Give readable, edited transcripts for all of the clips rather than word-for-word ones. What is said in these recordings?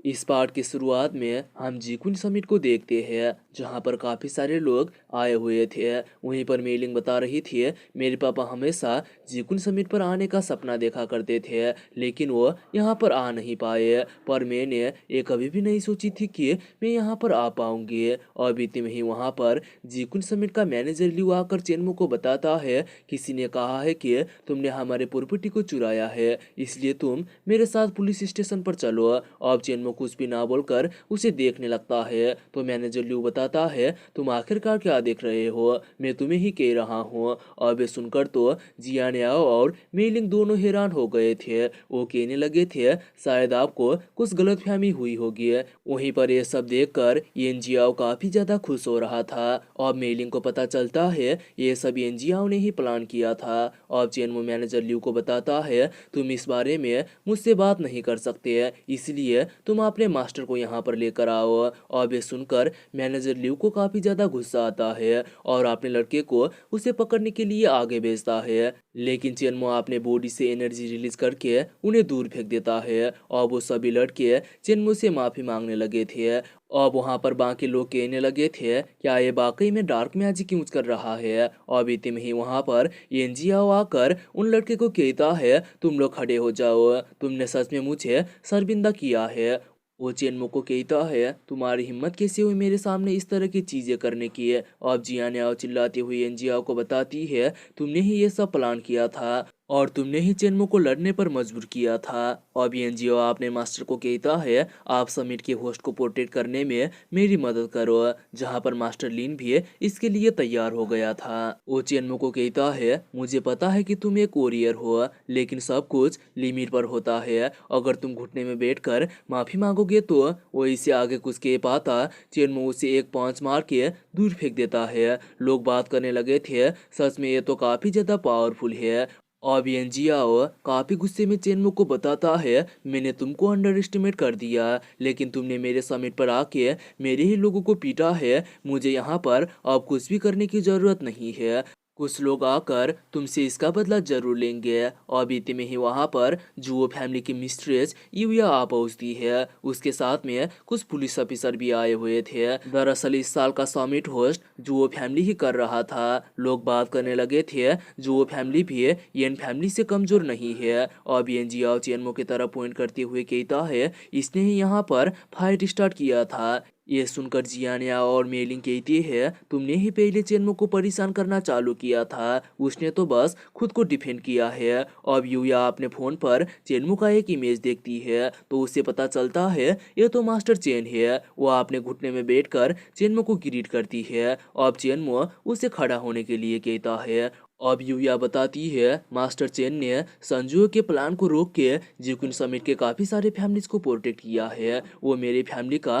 इस पार्ट की शुरुआत में हम जीकुन समिट को देखते हैं, जहां पर काफ़ी सारे लोग आए हुए थे। वहीं पर मेलिंग बता रही थी, मेरे पापा हमेशा जीकुन समिट पर आने का सपना देखा करते थे, लेकिन वो यहां पर आ नहीं पाए। पर मैंने ये कभी भी नहीं सोची थी कि मैं यहां पर आ पाऊंगी। और बीते में ही वहां पर जीकुन समिट का मैनेजर लिू आकर चेनमो को बताता है, किसी ने कहा है कि तुमने हमारे प्रॉपर्टी को चुराया है, इसलिए तुम मेरे साथ पुलिस स्टेशन पर चलो। अब चेनमो कुछ भी ना बोलकर उसे देखने लगता है। तो मैनेजर लिू बताता है, तुम आखिरकार क्या देख रहे हो, मैं तुम्हें ही कह रहा हूँ। अब ये सुनकर तो जियानियाओ और मेलिंग दोनों हैरान हो गए थे। वो कहने लगे थे, शायद आपको कुछ गलतफहमी हुई होगी। वहीं पर ये सब देखकर येनजियाओ काफी ज्यादा खुश हो रहा था। और मेलिंग को पता चलता है ये सब येनजियाओ ने ही प्लान किया था। और चेनमो मैनेजर लिू को बताता है, तुम इस बारे में मुझसे बात नहीं कर सकते, इसलिए तुम अपने मास्टर को यहाँ पर लेकर आओ। और ये सुनकर मैनेजर लिू को काफी ज्यादा गुस्सा आता है और अपने लड़के को उसे पकड़ने के लिए आगे भेजता है। लेकिन चेनमो अपने बॉडी से एनर्जी रिलीज करके उन्हें दूर फेंक देता है और वो सभी लड़के चेनमो से माफी मांगने लगे थे। अब वहां पर बाकी लोग कहने लगे थे, क्या ये वाकई में डार्क मैजिक यूज कर रहा है। और बीते में ही वहां पर येनजियाओ आकर उन लड़के को कहता है, तुम लोग खड़े हो जाओ, तुमने सच में मुझे शर्मिंदा किया है। वो चेनमो को कहता है, तुम्हारी हिम्मत कैसे हुई मेरे सामने इस तरह की चीजें करने की है। अब जियानियाओ चिल्लाती हुई एनजियाओ को बताती है, तुमने ही ये सब प्लान किया था और तुमने ही चेनमो को लड़ने पर मजबूर किया था। अब एनजिओ अपने मास्टर को कहता है, आप समिट के होस्ट को प्रोटेक्ट करने में मेरी मदद करो, जहां पर मास्टर लिन भी इसके लिए तैयार हो गया था। वो चेनमो को कहता है, मुझे पता है कि तुम एक वॉरियर हो, लेकिन सब कुछ लिमिट पर होता है। अगर तुम घुटने में बैठकर माफी मांगोगे तो वो इसे आगे कुछ कह पाता। चेनमो उसे एक पंच मार के दूर फेंक देता है। लोग बात करने लगे थे, सच में ये तो काफी ज्यादा पावरफुल है। और एनजियाओ काफी गुस्से में चेनमो को बताता है, मैंने तुमको अंडर एस्टिमेट कर दिया, लेकिन तुमने मेरे समिट पर आके मेरे ही लोगों को पीटा है। मुझे यहाँ पर अब कुछ भी करने की जरूरत नहीं है, कुछ लोग आकर तुमसे इसका बदला जरूर लेंगे। और बीते में ही वहां पर जुओ फैमिली की मिस्ट्रेस यूया आ पहुंचती है, उसके साथ में कुछ पुलिस ऑफिसर भी आए हुए थे। दरअसल इस साल का समिट होस्ट जुओ फैमिली ही कर रहा था। लोग बात करने लगे थे, जुओ फैमिली भी येन फैमिली से कमजोर नहीं है। और येन जियाओ चेनमो की तरफ पॉइंट करते हुए कहता है, इसने ही यहाँ पर फाइट स्टार्ट किया था। ये सुनकर जियानिया और मेलिंग कहती है, तुमने ही पहले चेनमो को परेशान करना चालू किया था, उसने तो बस खुद को डिफेंड किया है। अब यूया अपने फोन पर चेनमो का एक इमेज देखती है तो उसे पता चलता है ये तो मास्टर चेन है। वो अपने घुटने में बैठकर चेनमो को ग्रीट करती है। अब चेनमो उसे खड़ा होने के लिए कहता है। अब यूया बताती है, मास्टर चेन ने संजू के प्लान को रोक के जिकुन समिट के काफी सारे फैमिलीज को प्रोटेक्ट किया है, वो मेरी फैमिली का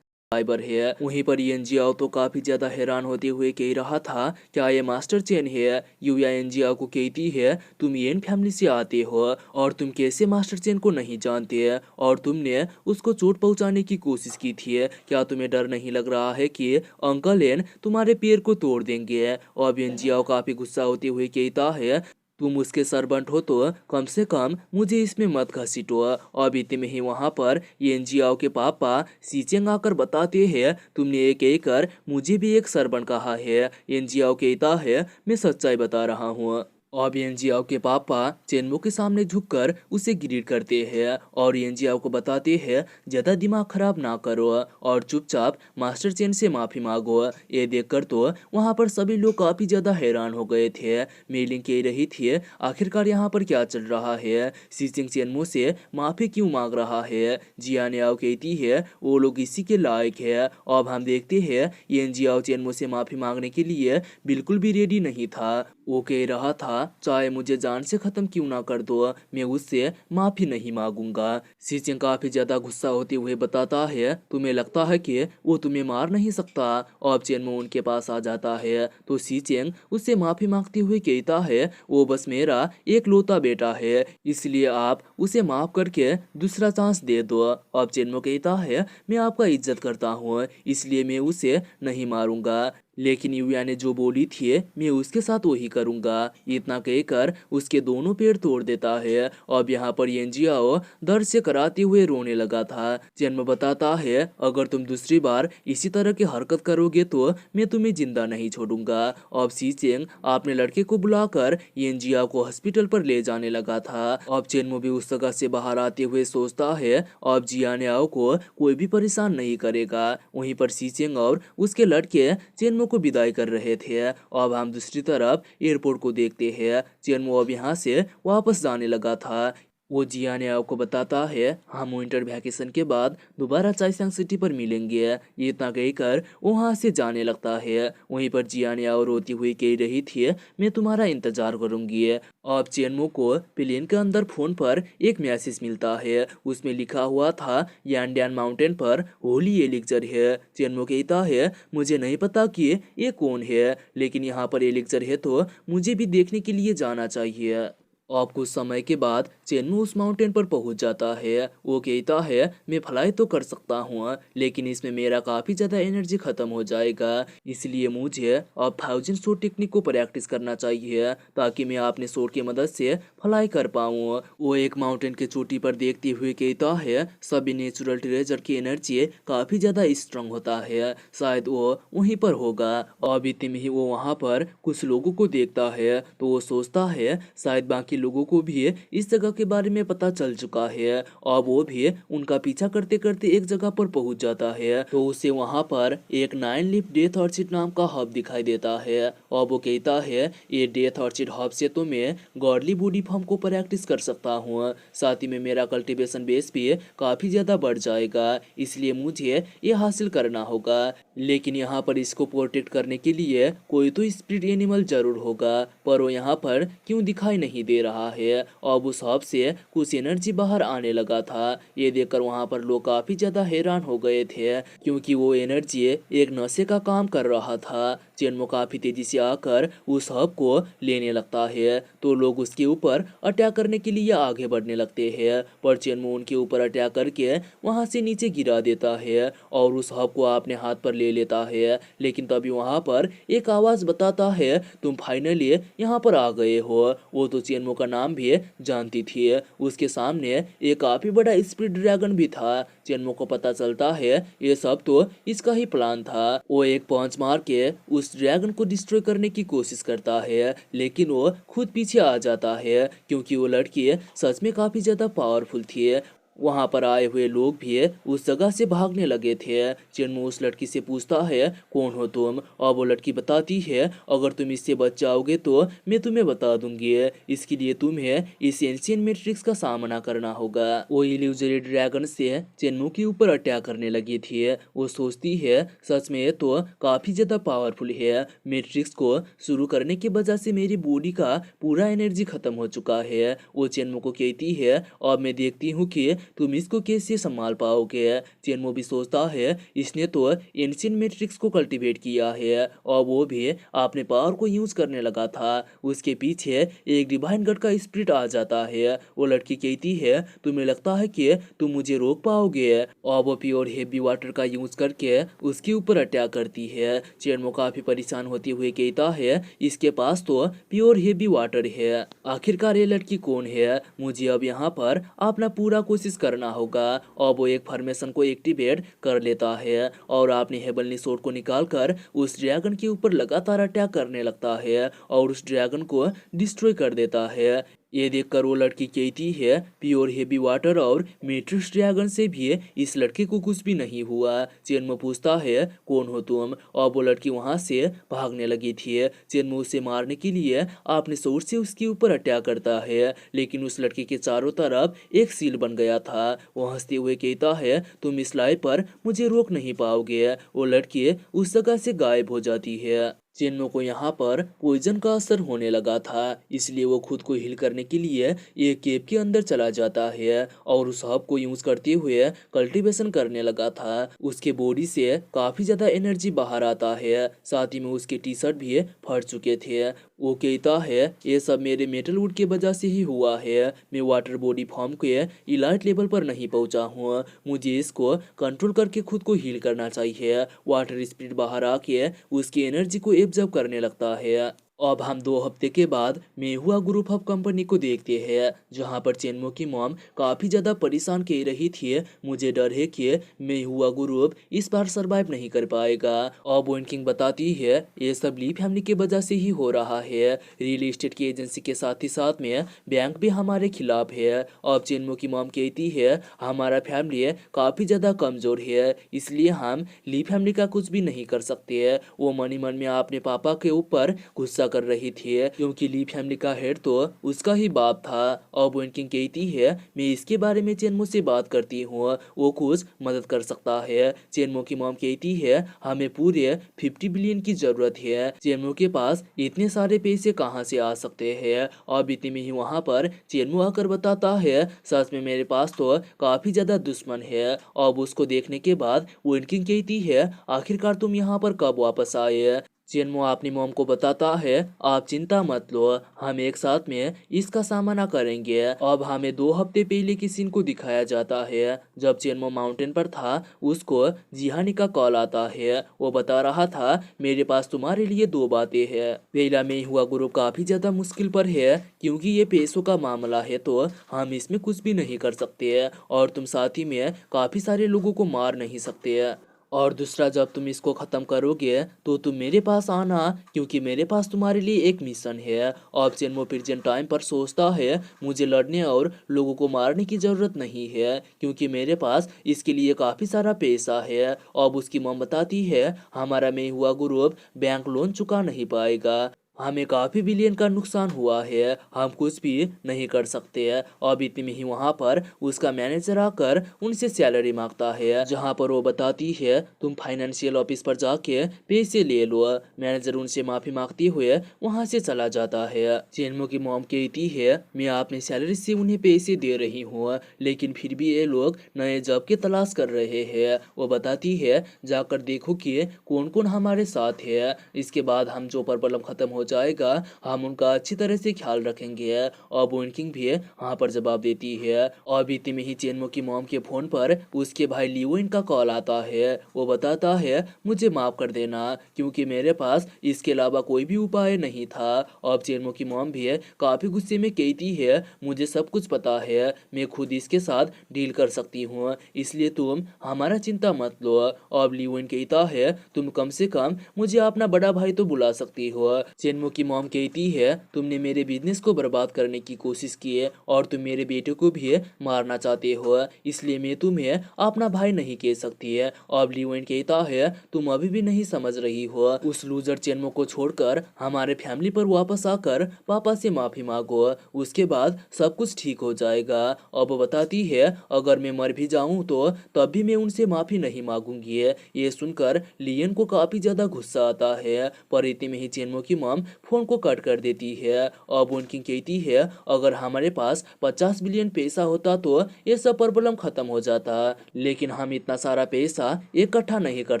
फाइबर है। वहीं पर एनजियाओ तो काफी ज्यादा हैरान होते हुए कह रहा था, क्या ये मास्टर चेन है। यूया एनजियाओ को कहती है, तुम येन फैमिली से आते हो और तुम कैसे मास्टर चेन को नहीं जानते, और तुमने उसको चोट पहुंचाने की कोशिश की थी। क्या तुम्हें डर नहीं लग रहा है कि अंकल एन तुम्हारे पैर को तोड़ देंगे। और एनजियाओ काफी गुस्सा होते हुए कहता है, तुम उसके सर्वेंट हो तो कम से कम मुझे इसमें मत घसीटो। और बीते में ही वहां पर येनजियाओ के पापा सीचेंग आकर बताते हैं, तुमने ये कहकर मुझे भी एक सर्वेंट कहा है। येनजियाओ कहता है, मैं सच्चाई बता रहा हूँ। और येनजियाओ के पापा चेनमो के सामने झुककर उसे ग्रीट करते हैं और येनजियाओ को बताते हैं, ज्यादा दिमाग खराब ना करो और चुपचाप मास्टर चेन से माफी मांगो। ये देखकर तो वहां पर सभी लोग काफी ज्यादा हैरान हो गए थे। मेलिंग कह रही थी, आखिरकार यहाँ पर क्या चल रहा है, सीचिंग चेनमो से माफी क्यों मांग रहा है। जियानियाओ कहती है, वो लोग इसी के लायक है। अब हम देखते हैं येनजियाओ चेनमो से माफी मांगने के लिए बिल्कुल भी रेडी नहीं था। वो कह रहा था, चाहे मुझे जान से खत्म क्यों ना कर दो, मैं उससे माफी नहीं मांगूंगा। सीचेंग काफी ज्यादा गुस्सा होते हुए बताता है, तुम्हें लगता है कि वो तुम्हें मार नहीं सकता। और चेनमो उनके पास आ जाता है तो सीचेंग उससे माफी मांगते हुए कहता है, वो बस मेरा एक लौता बेटा है, इसलिए आप उसे माफ करके दूसरा चांस दे दो। अब चेनमो कहता है, मैं आपका इज्जत करता हूँ, इसलिए मैं उसे नहीं मारूंगा। लेकिन युया ने जो बोली थी मैं उसके साथ वही करूंगा। इतना कहकर उसके दोनों पैर तोड़ देता है। अब यहाँ पर येंजियाओ दर्द से कराते हुए रोने लगा था। चेन्मो बताता है अगर तुम दूसरी बार इसी तरह की हरकत करोगे तो मैं तुम्हें जिंदा नहीं छोड़ूंगा। अब सीचेंग अपने लड़के को बुलाकर येंजियाओ को हॉस्पिटल पर ले जाने लगा था। अब चेन्मो भी उस जगह से बाहर आते हुए सोचता है अब जियानियाओ को कोई भी परेशान नहीं करेगा। वहीं पर सीचेंग और उसके लड़के चेन्मो को विदाई कर रहे थे। अब हम दूसरी तरफ एयरपोर्ट को देखते हैं। चेन्मो अब यहाँ से वापस जाने लगा था। वो जियानियाओ को बताता है हम विंटर वैकेशन के बाद दोबारा चाइसंग सिटी पर मिलेंगे। ये इतना कहकर वो वहाँ से जाने लगता है। वहीं पर जियानियाओ रोती हुई कह रही थी मैं तुम्हारा इंतजार करूंगी। अब चेन्मो को प्लेन के अंदर फोन पर एक मैसेज मिलता है। उसमें लिखा हुआ था यांडियान माउंटेन पर होली एलिक्जर है। चेन्मो कहता है मुझे नहीं पता कि ये कौन है, लेकिन यहाँ पर एलिक्जर है तो मुझे भी देखने के लिए जाना चाहिए। अब कुछ समय के बाद चेन्नू उस माउंटेन पर पहुंच जाता है। वो कहता है मैं फ्लाई तो कर सकता हूँ लेकिन इसमें मेरा काफ़ी ज़्यादा एनर्जी ख़त्म हो जाएगा, इसलिए मुझे अब 1000 शॉट टेक्निक को प्रैक्टिस करना चाहिए ताकि मैं अपने शॉट की मदद से फ्लाई कर पाऊँ। वो एक माउंटेन के चोटी पर देखते हुए कहता है सभी नेचुरल ट्रेजर की एनर्जी काफ़ी ज़्यादा स्ट्रांग होता है, शायद वो वहीं पर होगा। अब इतने में ही वो वहाँ पर कुछ लोगों को देखता है तो वो सोचता है शायद बाकी लोगों को भी इस जगह के बारे में पता चल चुका है। और वो भी उनका पीछा करते करते एक जगह पर पहुंच जाता है तो उसे वहां पर एक 9 लीफ डेथ ऑर्चिड नाम का हब दिखाई देता है। और वो कहता है ये डेथ ऑर्चिड हब से तो मैं गॉडली बॉडी फॉर्म को प्रैक्टिस कर सकता हूँ, साथ ही में मेरा कल्टीवेशन बेस भी काफी ज्यादा बढ़ जाएगा, इसलिए मुझे ये हासिल करना होगा। लेकिन यहाँ पर इसको प्रोटेक्ट करने के लिए कोई तो स्पिरिट एनिमल जरूर होगा, पर वो यहाँ पर क्यों दिखाई नहीं दे रहा है। अब उस हब से कुछ एनर्जी बाहर आने लगा था। ये देखकर वहाँ पर लोग काफी ज्यादा हैरान हो गए थे क्योंकि वो एनर्जी एक नशे का काम कर रहा था। चेन्मो काफी तेजी से आकर उस हब को लेने लगता है तो लोग उसके ऊपर अटैक करने के लिए आगे बढ़ने लगते हैं, पर चेन्मो उनके ऊपर अटैक करके वहाँ से नीचे गिरा देता है और उस हब को अपने हाथ पर ले लेता है। लेकिन तभी वहाँ पर एक आवाज बताता है तुम फाइनली यहाँ पर आ गए हो। वो तो चेन्मो का नाम भी जानती थी। उसके सामने एक काफी बड़ा स्पीड ड्रैगन भी था। चेन्मो को पता चलता है ये सब तो इसका ही प्लान था। वो एक पंच मार के उस ड्रैगन को डिस्ट्रॉय करने की कोशिश करता है लेकिन वो खुद पीछे आ जाता है क्योंकि वो लड़की सच में काफी ज्यादा पावरफुल थी। वहां पर आए हुए लोग भी उस जगह से भागने लगे थे। चेन्मो उस लड़की से पूछता है कौन हो तुम, और वो लड़की बताती है अगर तुम इससे बच जाओगे तो मैं तुम्हें बता दूंगी, इसके लिए तुम्हें इस एंशियंट मैट्रिक्स का सामना करना होगा। वो इल्यूजरी ड्रैगन से चेन्मो के ऊपर अटैक करने लगी थी। वो सोचती है सच में ये तो काफी ज्यादा पावरफुल है, मैट्रिक्स को शुरू करने की वजह से मेरी बॉडी का पूरा एनर्जी खत्म हो चुका है। वो चेन्मो को कहती है अब मैं देखती हूँ कि तुम इसको कैसे संभाल पाओगे। चेन्मो भी सोचता है इसने तो एंशियंट मैट्रिक्स को कल्टीवेट किया है और वो भी अपने पावर को यूज करने लगा था। उसके पीछे एक डिवाइन गॉड का स्पिरिट आ जाता है। वो लड़की कहती है तुम्हें लगता है कि तुम मुझे रोक पाओगे, और वो प्योर हेवी वाटर का यूज करके उसके ऊपर अटैक करती है। चेन्मो काफी परेशान होते हुए कहता है इसके पास तो प्योर हेवी वाटर है, आखिरकार ये लड़की कौन है, मुझे अब यहाँ पर अपना पूरा कोशिश करना होगा। और वो एक फॉर्मेशन को एक्टिवेट कर लेता है और अपने हेवनली स्वॉर्ड को निकालकर उस ड्रैगन के ऊपर लगातार अटैक करने लगता है और उस ड्रैगन को डिस्ट्रॉय कर देता है। ये देखकर वो लड़की कहती है प्योर हेवी वाटर और मैट्रिक्स ड्रैगन से भी इस लड़के को कुछ भी नहीं हुआ। चेन्मो पूछता है कौन हो तुम, और वो लड़की वहां से भागने लगी थी। चेन्मो उसे मारने के लिए अपने सोर से उसके ऊपर अटैक करता है लेकिन उस लड़की के चारों तरफ एक सील बन गया था। वो हंसते हुए कहता है तुम इस लाई पर मुझे रोक नहीं पाओगे। वो लड़की उस जगह से गायब हो जाती है। चेन्मो को यहाँ पर पॉइजन का असर होने लगा था, इसलिए वो खुद को हील करने के लिए एक केव के अंदर चला जाता है और उस हब को यूज करते हुए कल्टीवेशन करने लगा था। उसके बॉडी से काफी ज्यादा एनर्जी बाहर आता है, साथ ही में उसके टी शर्ट भी फट चुके थे। वो कहता है ये सब मेरे मेटल वुड की वजह से ही हुआ है। मैं वाटर बॉडी फॉर्म के इलाइट लेवल पर नहीं पहुंचा हूँ। मुझे इसको कंट्रोल करके खुद को हील करना चाहिए। वाटर स्पिरिट बाहर आके उसकी एनर्जी को एब्जॉर्ब करने लगता है। अब हम 2 हफ्ते के बाद मेहुआ ग्रुप ऑफ कंपनी को देखते हैं, जहां पर चेन्मो की मॉम काफी ज्यादा परेशान कह रही थी, मुझे डर है कि मेहुआ ग्रुप इस बार सरवाइव नहीं कर पाएगा। अब विनकिंग बताती है ये सब ली फैमिली की वजह से ही हो रहा है। रियल एस्टेट की एजेंसी के साथ ही साथ में बैंक भी हमारे खिलाफ है। अब चेन्मो की मॉम कहती है हमारा फैमिली काफी ज्यादा कमजोर है, इसलिए हम ली फैमिली का कुछ भी नहीं कर सकते। वो मन में अपने पापा के ऊपर गुस्सा कर रही थी, क्योंकि ली फैमिली का हेड तो उसका ही बाप था। अब विनकिंग कहती है मैं इसके बारे में चेन्मो से बात करती हूँ, वो कुछ मदद कर सकता है। चेन्मो की मॉम कहती है हमें पूरे 50 बिलियन की जरूरत है। चेन्मो के पास इतने सारे पैसे कहाँ से आ सकते हैं। अब इतने में ही वहाँ पर चेन्मो आकर बताता है सच में मेरे पास तो काफी ज्यादा दुश्मन है। अब उसको देखने के बाद विनकिंग कहती है आखिरकार तुम यहाँ पर कब वापस आए। चेन्मो अपनी मॉम को बताता है आप चिंता मत लो, हम एक साथ में इसका सामना करेंगे। अब हमें 2 हफ्ते पहले की सीन को दिखाया जाता है जब चेन्मो माउंटेन पर था। उसको जिहानी का कॉल आता है। वो बता रहा था मेरे पास तुम्हारे लिए 2 बातें हैं। पहला में हुआ ग्रुप काफी ज्यादा मुश्किल पर है, क्योंकि ये पैसों का मामला है तो हम इसमें कुछ भी नहीं कर सकते, और तुम साथ ही में काफी सारे लोगों को मार नहीं सकते। और दूसरा जब तुम इसको ख़त्म करोगे तो तुम मेरे पास आना, क्योंकि मेरे पास तुम्हारे लिए एक मिशन है। अब चेन्मो प्रेजेंट टाइम पर सोचता है मुझे लड़ने और लोगों को मारने की ज़रूरत नहीं है, क्योंकि मेरे पास इसके लिए काफ़ी सारा पैसा है। अब उसकी मॉम बताती है हमारा में हुआ ग्रुप बैंक लोन चुका नहीं पाएगा, हमें काफी बिलियन का नुकसान हुआ है, हम कुछ भी नहीं कर सकते। अब इतने में ही वहाँ पर उसका मैनेजर आकर उनसे सैलरी मांगता है, जहाँ पर वो बताती है तुम फाइनेंशियल ऑफिस पर जाके पैसे ले लो। मैनेजर उनसे माफी मांगते हुए वहाँ से चला जाता है। चेन्मो की मॉम कहती है मैं अपनी सैलरी से उन्हें पैसे दे रही हूँ, लेकिन फिर भी ये लोग नए जॉब की तलाश कर रहे हैं। वो बताती है जाकर देखो कि कौन कौन हमारे साथ है, इसके बाद हम जो प्रॉब्लम खत्म हो जाएगा हम उनका अच्छी तरह से ख्याल रखेंगे। अब विनकिंग भी यहाँ पर जवाब देती है। और इतने में ही चेन्मो की मॉम के फोन पर उसके भाई लियोन का कॉल आता है। वो बताता है मुझे माफ कर देना, क्योंकि मेरे पास इसके अलावा कोई भी उपाय नहीं था। अब चेन्मो की मॉम भी काफी गुस्से में कहती है मुझे सब कुछ पता है, मैं खुद इसके साथ डील कर सकती हूँ, इसलिए तुम हमारा चिंता मत लो। अब लियोन कहता है तुम कम से कम मुझे अपना बड़ा भाई तो बुला सकती हो। चेन्मो की मॉम कहती है तुमने मेरे बिजनेस को बर्बाद करने की कोशिश की है और तुम मेरे बेटे को भी मारना चाहते हो, इसलिए मैं तुम्हें अपना भाई नहीं कह सकती है। अब लियोन कहता है तुम अभी भी नहीं समझ रही हो, उस लूजर चेन्मो को छोड़कर हमारे फैमिली पर वापस आकर पापा से माफी मांगो, उसके बाद सब कुछ ठीक हो जाएगा। अब बताती है अगर मैं मर भी जाऊं तो तब भी मैं उनसे माफी नहीं मांगूंगी। ये सुनकर लियन को काफी ज्यादा गुस्सा आता है, पर इतने में ही चेन्मो की मॉम फोन को कट कर देती है। अब उनकी कहती है अगर हमारे पास 50 बिलियन पैसा होता तो ये सब प्रॉब्लम खत्म हो जाता, लेकिन हम इतना सारा पैसा इकट्ठा नहीं कर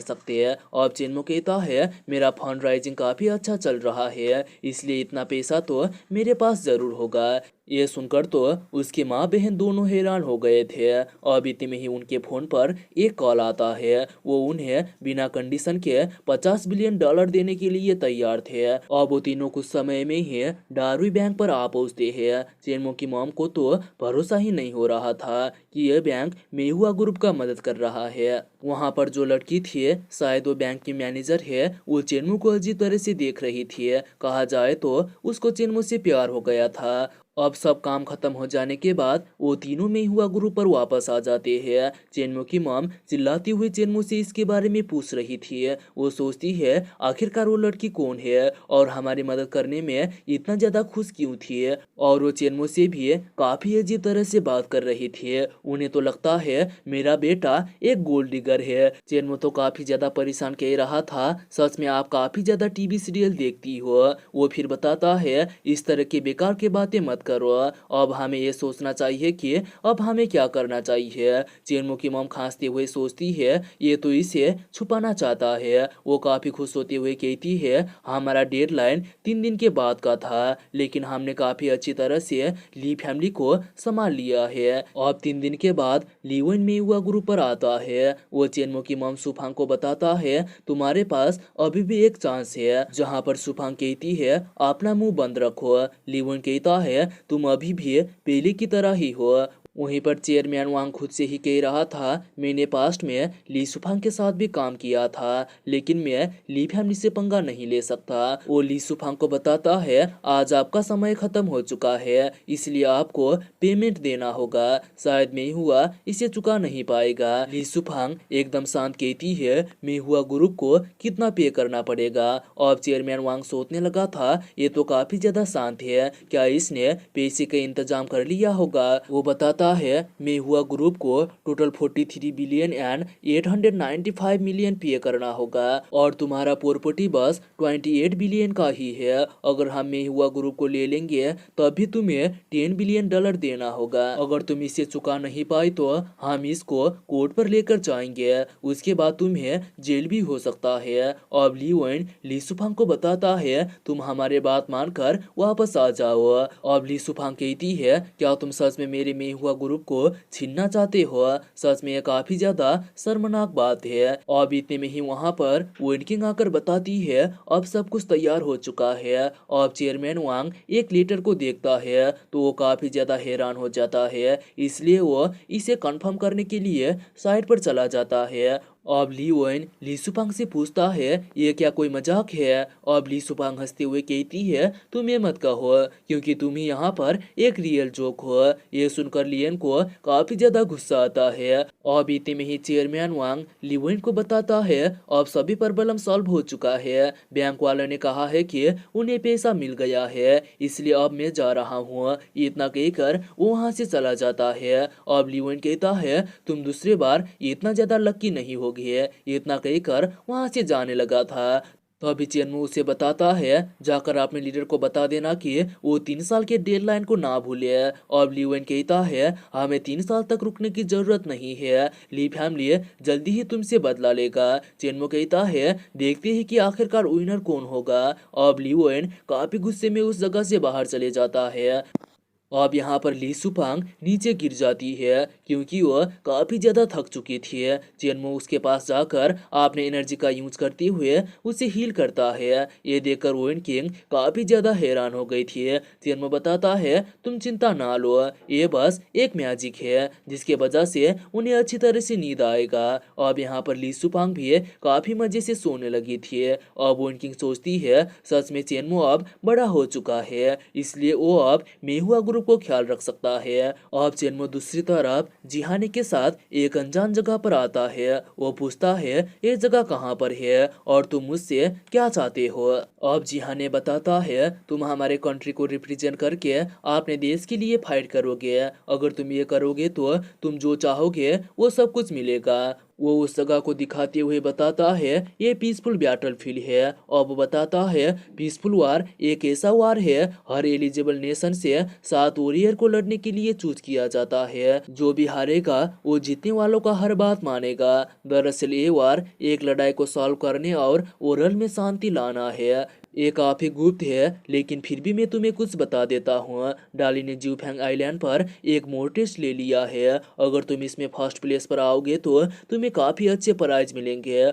सकते। अब चेन्मो कहता है मेरा फंड राइजिंग काफी अच्छा चल रहा है, इसलिए इतना पैसा तो मेरे पास जरूर होगा। ये सुनकर तो उसके माँ बहन दोनों हैरान हो गए थे। अब इतने में ही उनके फोन पर एक कॉल आता है। वो उन्हें बिना कंडीशन के 50 बिलियन डॉलर देने के लिए तैयार थे। अब वो तीनों कुछ समय में ही डार्वी बैंक पर आ पहुंचते हैं। चेन्मो की मॉम को तो भरोसा ही नहीं हो रहा था कि यह बैंक मेहुआ ग्रुप का मदद कर रहा है। वहाँ पर जो लड़की थी शायद वो बैंक की मैनेजर है, वो चेन्मो को अजीब तरह से देख रही थी। कहा जाए तो उसको चेन्मो से प्यार हो गया था। अब सब काम खत्म हो जाने के बाद वो तीनों में हुआ गुरु पर वापस आ जाते हैं। चेनमो की मॉम चिल्लाती हुई चेनमो से इसके बारे में पूछ रही थी। वो सोचती है आखिरकार वो लड़की कौन है और हमारी मदद करने में इतना ज्यादा खुश क्यों थी। और वो चेनमो से भी काफी अजीब तरह से बात कर रही थी। उन्हें तो लगता है मेरा बेटा एक गोल्ड डिगर है। चेनमो तो काफी ज्यादा परेशान कह रहा था, सच में आप काफी ज्यादा टीवी सीरियल देखती हो। वो फिर बताता है इस तरह की बेकार की बातें मत करो, अब हमें ये सोचना चाहिए कि अब हमें क्या करना चाहिए। चेनमो की मॉम खांसते हुए सोचती है ये तो इसे छुपाना चाहता है। वो काफी खुश होते हुए कहती है हमारा डेडलाइन 3 दिन के बाद का था, लेकिन हमने काफी अच्छी तरह से ली फैमिली को संभाल लिया है। अब 3 दिन के बाद लीवन में हुआ ग्रुप पर आता है। वो चेनमो की मॉम सुफांग को बताता है तुम्हारे पास अभी भी एक चांस है, जहाँ पर सुफांग कहती है अपना मुंह बंद रखो। लीवन कहता है तुम अभी भी पहले की तरह ही हो। वहीं पर चेयरमैन वांग खुद से ही कह रहा था मैंने पास्ट में ली सुफांग के साथ भी काम किया था, लेकिन मैं ली फैमिली से पंगा नहीं ले सकता। वो ली सुफांग को बताता है आज आपका समय खत्म हो चुका है, इसलिए आपको पेमेंट देना होगा, शायद मैं हुआ इसे चुका नहीं पाएगा। ली सुफांग एकदम शांत कहती है मैं हुआ ग्रुप को कितना पे करना पड़ेगा। अब चेयरमैन वांग सोचने लगा था ये तो काफी ज्यादा शांत है, क्या इसने पैसे का इंतजाम कर लिया होगा। वो बताता है मैं हुआ ग्रुप को टोटल 43 बिलियन एंड 895 मिलियन पे करना होगा और तुम्हारा प्रॉपर्टी बस 28 बिलियन का ही है। अगर हम मैं हुआ ग्रुप को ले लेंगे तभी तुम्हें 10 बिलियन डॉलर देना होगा। अगर तुम इसे चुका नहीं पाए तो हम इसको कोर्ट पर लेकर जाएंगे, उसके बाद तुम्हें जेल भी हो सकता है। अब ली वन ली सुफांग को बताता है तुम हमारे बात मानकर वापस आ जाओ। अब ली सुफांग कहती है क्या तुम सच में मेरे में हुआ ग्रुप को छीनना चाहते हो, सच में यह काफी ज्यादा शर्मनाक बात है। अब इतने में ही वहाँ पर वन किंग आकर बताती है अब सब कुछ तैयार हो चुका है। अब चेयरमैन वांग एक लेटर को देखता है तो वो काफी ज्यादा हैरान हो जाता है, इसलिए वो इसे कंफर्म करने के लिए साइट पर चला जाता है। अब ली वन ली सुपांग से पूछता है ये क्या कोई मजाक है। अब ली सुपांग हंसते हुए कहती है तुम ये मत कहो क्योंकि तुम ही यहाँ पर एक रियल जोक हो। ये सुनकर लियन को काफी ज्यादा गुस्सा आता है। अब इतने में ही चेयरमैन वांग ली वन को बताता है अब सभी प्रॉब्लम सॉल्व हो चुका है, बैंक वाले ने कहा है कि उन्हें पैसा मिल गया है, इसलिए अब मैं जा रहा हूँ। इतना कहकर वो वहाँ से चला जाता है। अब ली वन कहता है तुम दूसरी बार इतना ज्यादा लकी नहीं हो है, इतना कहकर वहां से जाने लगा था। तो अभी चेनमू उसे बताता है जाकर अपने लीडर को बता देना कि वो 3 साल के डेडलाइन को ना भूले। और लीवन कहता है हमें 3 साल तक रुकने की जरूरत नहीं है, ली फैमिली जल्दी ही तुमसे बदला लेगा। चेनमू कहता है देखते ही कि आखिरकार विनर कौन होगा। अब लीवन काफी गुस्से में उस जगह से बाहर चले जाता है। अब यहाँ पर ली सुपांग नीचे गिर जाती है क्योंकि वह काफी ज्यादा थक चुकी थी। चेनमो उसके पास जाकर अपने एनर्जी का यूज करते हुए उसे हील करता है। ये देखकर वोइन किंग काफी ज्यादा हैरान हो गई थी। चेनमो बताता है तुम चिंता ना लो, ये बस एक मैजिक है जिसके वजह से उन्हें अच्छी तरह से नींद आएगा। अब यहाँ पर ली सुपांग भी काफी मजे से सोने लगी थी। अब वोइन किंग सोचती है सच में चेनमो अब बड़ा हो चुका है, इसलिए वो अब मेहुआ ग्रुप को ख्याल रख सकता है। अब चेनमो दूसरी तरफ जिहाने के साथ एक अनजान जगह पर आता है। वो पूछता है ये जगह कहाँ पर है और तुम मुझसे क्या चाहते हो। अब जिहाने बताता है तुम हमारे कंट्री को रिप्रेजेंट करके अपने देश के लिए फाइट करोगे, अगर तुम ये करोगे तो तुम जो चाहोगे वो सब कुछ मिलेगा। वो उस जगह को दिखाते हुए बताता है ये पीसफुल बैटलफील्ड है। अब बताता है पीसफुल वार एक ऐसा वार है हर एलिजिबल नेशन से 7 वॉरियर को लड़ने के लिए चूज किया जाता है, जो भी हारेगा वो जीतने वालों का हर बात मानेगा। दरअसल ये वार एक लड़ाई को सॉल्व करने और ओरल में शांति लाना है। ये काफी गुप्त है लेकिन फिर भी मैं तुम्हें कुछ बता देता हूँ। डाली ने ज्यूफेंग आइलैंड पर एक मोक टेस्ट ले लिया है, अगर तुम इसमें फर्स्ट प्लेस पर आओगे तो तुम्हें काफी अच्छे प्राइज मिलेंगे।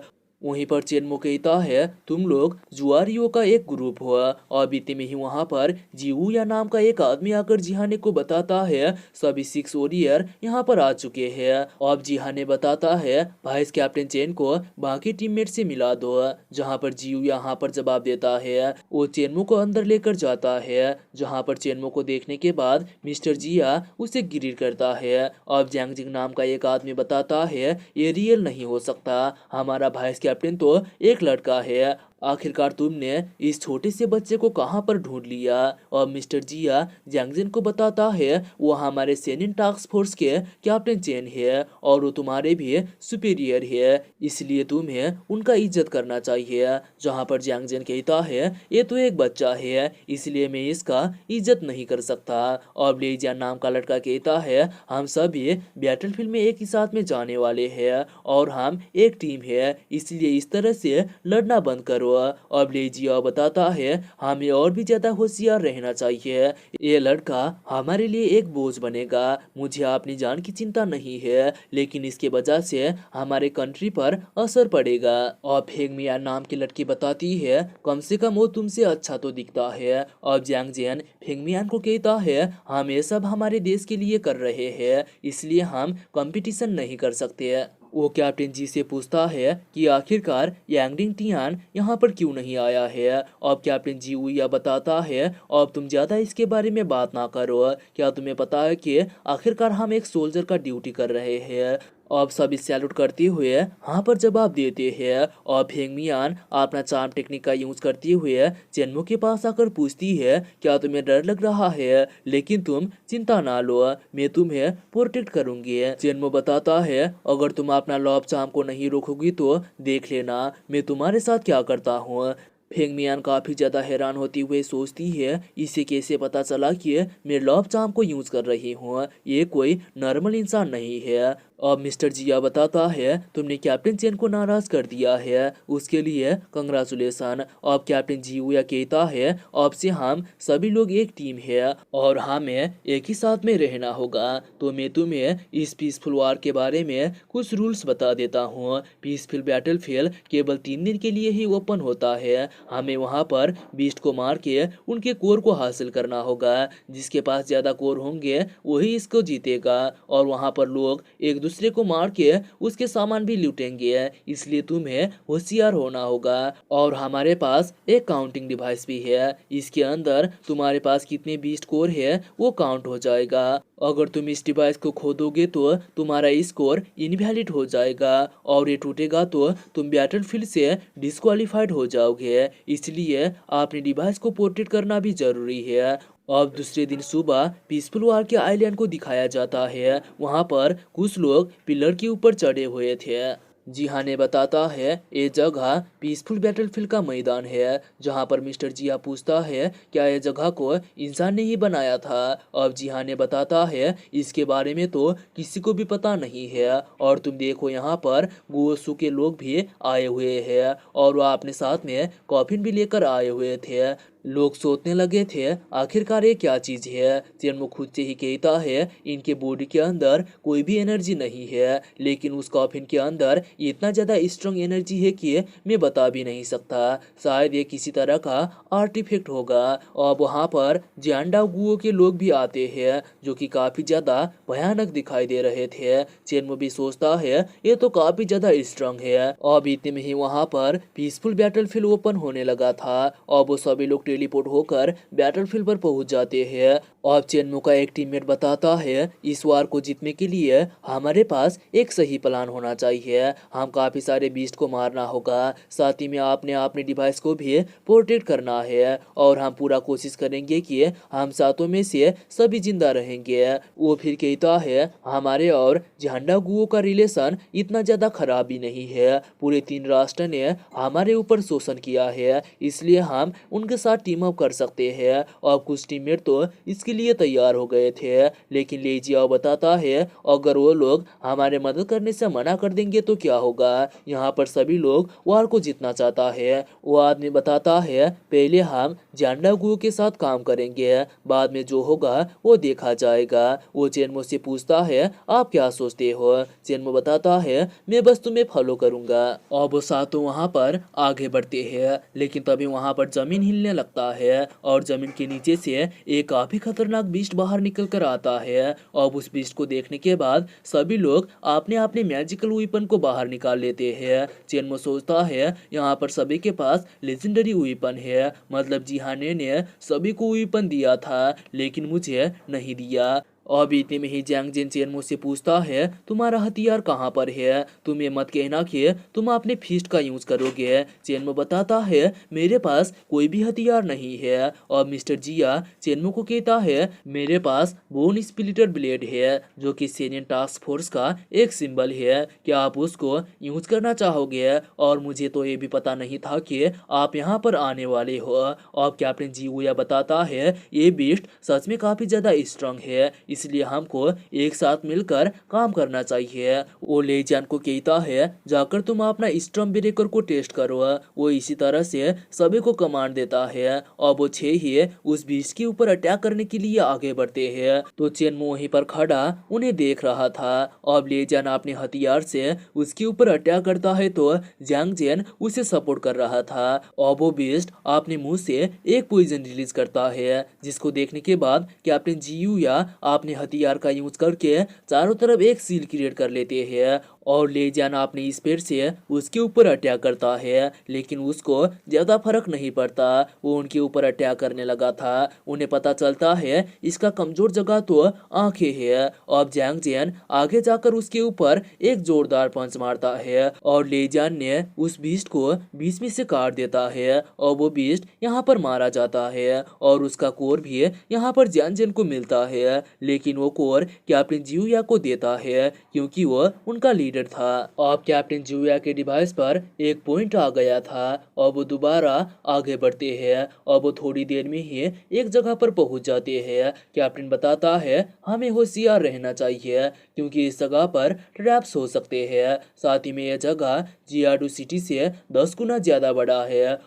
वहीं पर चेनमो कहता है तुम लोग जुआरियों का एक ग्रुप हो। और बीते में ही वहां पर जीवू या नाम का एक आदमी आकर जिहाने को बताता है सभी 6 वॉरियर यहाँ पर आ चुके हैं। अब जिहाने बताता है वाइस कैप्टन चेन को बाकी टीममेट से मिला दो। जहाँ पर जीवू यहाँ पर जवाब देता है वो चेनमो को अंदर लेकर जाता है। जहाँ पर चेनमो को देखने के बाद मिस्टर जिया उसे गिरीर करता है। अब जैंगजिंग नाम का एक आदमी बताता है ये रियल नहीं हो सकता, हमारा वाइस कैप्टन तो एक लड़का है। आखिरकार तुमने इस छोटे से बच्चे को कहाँ पर ढूंढ लिया। और मिस्टर जिया जैंगजिन को बताता है वो हमारे सेनिन टास्क फोर्स के कैप्टन चेन है और वो तुम्हारे भी सुपीरियर है, इसलिए तुम्हें उनका इज्जत करना चाहिए। जहाँ पर जैंगजिन कहता है ये तो एक बच्चा है इसलिए मैं इसका इज्जत नहीं कर सकता। और ब्लेजियन नाम का लड़का कहता है हम सभी बैटलफील्ड में एक ही साथ में जाने वाले हैं और हम एक टीम है, इसलिए इस तरह से लड़ना बंद करो। और ब्लेजिया बताता है हमें और भी ज्यादा होशियार रहना चाहिए, ये लड़का हमारे लिए एक बोझ बनेगा। मुझे अपनी जान की चिंता नहीं है लेकिन इसके वजह से हमारे कंट्री पर असर पड़ेगा। और फेंगमिया नाम की लड़की बताती है कम से कम वो तुमसे अच्छा तो दिखता है। और जैंगजिन फेंगमियान को कहता है हम ये सब हमारे देश के लिए कर रहे हैं इसलिए हम कंपटीशन नहीं कर सकते। वो कैप्टन जी से पूछता है कि आखिरकार यांगडिंग टियान यहाँ पर क्यों नहीं आया है। अब कैप्टन जी उया बताता है अब तुम ज़्यादा इसके बारे में बात ना करो, क्या तुम्हें पता है कि आखिरकार हम एक सोल्जर का ड्यूटी कर रहे हैं। अब सभी सैल्यूट करते हुए हाँ पर जवाब देते हैं। और फेंगमियान अपना चार्म टेक्निक का यूज करते हुए चेनमो के पास आकर पूछती है क्या तुम्हें डर लग रहा है, लेकिन तुम चिंता ना लो मैं तुम्हें प्रोटेक्ट करूंगी। चेनमो बताता है अगर तुम अपना लॉब चार्म को नहीं रोकोगी तो देख लेना मैं तुम्हारे साथ क्या करता हूँ। फेंगमियान काफ़ी ज़्यादा हैरान होती हुए सोचती है इसे कैसे पता चला कि मैं लॉब चार्म को यूज़ कर रही हूँ, ये कोई नॉर्मल इंसान नहीं है। अब मिस्टर जिया बताता है तुमने कैप्टन चेन को नाराज कर दिया है, उसके लिए कंग्रेचुलेसन। अब कैप्टन जिया कहता है अब से हम सभी लोग एक टीम है और हमें एक ही साथ में रहना होगा। तो मैं तुम्हें इस पीसफुल वार के बारे में कुछ रूल्स बता देता हूँ। पीसफुल बैटलफील्ड केवल 3 दिन के लिए ही ओपन होता है, हमें वहाँ पर बीस्ट को मार के उनके कोर को हासिल करना होगा, जिसके पास ज़्यादा कोर होंगे वही इसको जीतेगा। और वहाँ पर लोग एक दूसरे को मार के उसके सामान भी लूटेंगे, इसलिए तुम्हें होशियार होना होगा। और हमारे पास एक काउंटिंग डिवाइस भी है, इसके अंदर तुम्हारे पास कितने बीस्ट कोर है वो काउंट हो जाएगा। अगर तुम इस डिवाइस को खोदोगे तो तुम्हारा स्कोर इनवैलिड हो जाएगा और ये टूटेगा तो तुम बैटलफील्ड से डिस्क्वालीफाइड हो जाओगे, इसलिए अपने डिवाइस को प्रोटेक्ट करना भी जरूरी है। अब दूसरे दिन सुबह पीसफुल वार के आइलैंड को दिखाया जाता है, वहाँ पर कुछ लोग पिलर के ऊपर चढ़े हुए थे। जिहा ने बताता है ये जगह पीसफुल बैटलफील्ड का मैदान है। जहाँ पर मिस्टर जिया पूछता है क्या ये जगह को इंसान ने ही बनाया था। अब जिहा ने बताता है इसके बारे में तो किसी को भी पता नहीं है और तुम देखो यहाँ पर गोसु के लोग भी आए हुए हैं और वह अपने साथ में कॉफिन भी लेकर आए हुए थे। लोग सोचने लगे थे आखिरकार ये क्या चीज़ है। चेनमो खुद से ही कहता है इनके बॉडी के अंदर कोई भी एनर्जी नहीं है, लेकिन उस कॉफिन के अंदर इतना ज़्यादा स्ट्रॉन्ग एनर्जी है कि मैं बता भी नहीं सकता, शायद ये किसी तरह का आर्टिफैक्ट होगा। और वहाँ पर जियांडागुओ के लोग भी आते हैं जो कि काफ़ी ज़्यादा भयानक दिखाई दे रहे थे। चेनमो भी सोचता है ये तो काफ़ी ज़्यादा स्ट्रॉन्ग है। अब इतने में ही वहाँ पर पीसफुल बैटलफील्ड ओपन होने लगा था और वो सभी लोग टेलीपोर्ट होकर बैटलफील्ड पर पहुंच जाते हैं। और चेनमो का एक टीममेट बताता है इस वार को जीतने के लिए हमारे पास एक सही प्लान होना चाहिए, हम काफ़ी सारे बीस्ट को मारना होगा, साथ ही में आपने अपने डिवाइस को भी प्रोटेक्ट करना है और हम पूरा कोशिश करेंगे कि हम सातों में से सभी जिंदा रहेंगे। वो फिर कहता है हमारे और जियांडागुओ का रिलेशन इतना ज़्यादा खराब भी नहीं है, पूरे 3 राष्ट्र ने हमारे ऊपर शोषण किया है, इसलिए हम उनके साथ टीम अप कर सकते हैं। और कुछ टीममेट तो इसके लिए तैयार हो गए थे, लेकिन ले जियाओ बताता है अगर वो लोग हमारे मदद करने से मना कर देंगे तो क्या होगा। यहाँ पर सभी लोग वार को जीतना चाहता है। वो आदमी बताता है पहले हम जांडागुओ के साथ काम करेंगे, बाद में जो होगा वो देखा जाएगा। वो चेनमो से पूछता है आप क्या सोचते हो। चेनमो बताता है मैं बस तुम्हें फॉलो करूंगा। और वो सातों वहाँ पर आगे बढ़ते हैं, लेकिन तभी वहाँ पर जमीन हिलने लगता है और जमीन के नीचे से एक काफी खतरनाक बीस्ट बाहर निकल कर आता है। और उस बीस्ट को देखने के बाद सभी लोग अपने अपने मैजिकल वेपन को बाहर निकाल लेते हैं। चेनमो सोचता है यहाँ पर सभी के पास लेजेंडरी वेपन है, मतलब जिहाने ने सभी को वेपन दिया था लेकिन मुझे नहीं दिया। अब इतने में ही जैंग जिन चेनमो से पूछता है तुम्हारा हथियार कहाँ पर है, तुम ये मत कहना कि तुम अपने फिस्ट का यूज करोगे। चेनमो बताता है मेरे पास कोई भी हथियार नहीं है। और मिस्टर जिया चेनमो को कहता है मेरे पास बोन स्प्लिटर ब्लेड है जो कि सेनियन टास्क फोर्स का एक सिंबल है, क्या आप उसको यूज करना चाहोगे। और मुझे तो ये भी पता नहीं था कि आप यहाँ पर आने वाले हो। अब कैप्टन जिवुया बताता है ये बीस्ट सच में काफी ज्यादा स्ट्रांग है, इसलिए हमको एक साथ मिलकर काम करना चाहिए। वो लेजान को कहता है जाकर तुम अपना स्ट्रॉम ब्रेकर को टेस्ट करो। वो इसी तरह से सभी को कमांड देता है और वो 6 ही उस बीच के ऊपर अटैक करने के लिए आगे बढ़ते हैं। तो चेनमो वहीं पर खड़ा उन्हें देख रहा था। अब लेजान अपने हथियार से उसके ऊपर अटैक करता है तो जैंग जेन उसे सपोर्ट कर रहा था। और वो बीस्ट अपने मुंह से एक पॉइजन रिलीज करता है, जिसको देखने के बाद कैप्टन जियुया अपने हथियार का यूज करके चारों तरफ एक सील क्रिएट कर लेते हैं। और ले जाना अपनी स्पीड से उसके ऊपर अटैक करता है, लेकिन उसको ज्यादा फर्क नहीं पड़ता। वो उनके ऊपर अटैक करने लगा था। उन्हें पता चलता है इसका कमजोर जगह तो आंखें है। अब जैंग जेन आगे जाकर उसके ऊपर एक जोरदार पंच मारता है और लेजान ने उस बीस्ट को बीच में से काट देता है और वो बीस्ट यहाँ पर मारा जाता है और उसका कोर भी यहाँ पर जैंग जेन को मिलता है, लेकिन वो कोर कैप्टन जियुया को देता है क्योंकि वो उनका लीडर था। अब कैप्टन जियुया के डिवाइस पर एक पॉइंट आ गया था और वो दोबारा आगे बढ़ते हैं और वो थोड़ी देर में ही एक जगह पर पहुंच जाते हैं। कैप्टन बताता है हमें होशियार रहना चाहिए क्योंकि इस जगह पर ट्रैप्स हो सकते हैं। साथ ही में यह जगह जियाडू सिटी से 10 गुना ज्यादा बड़ा है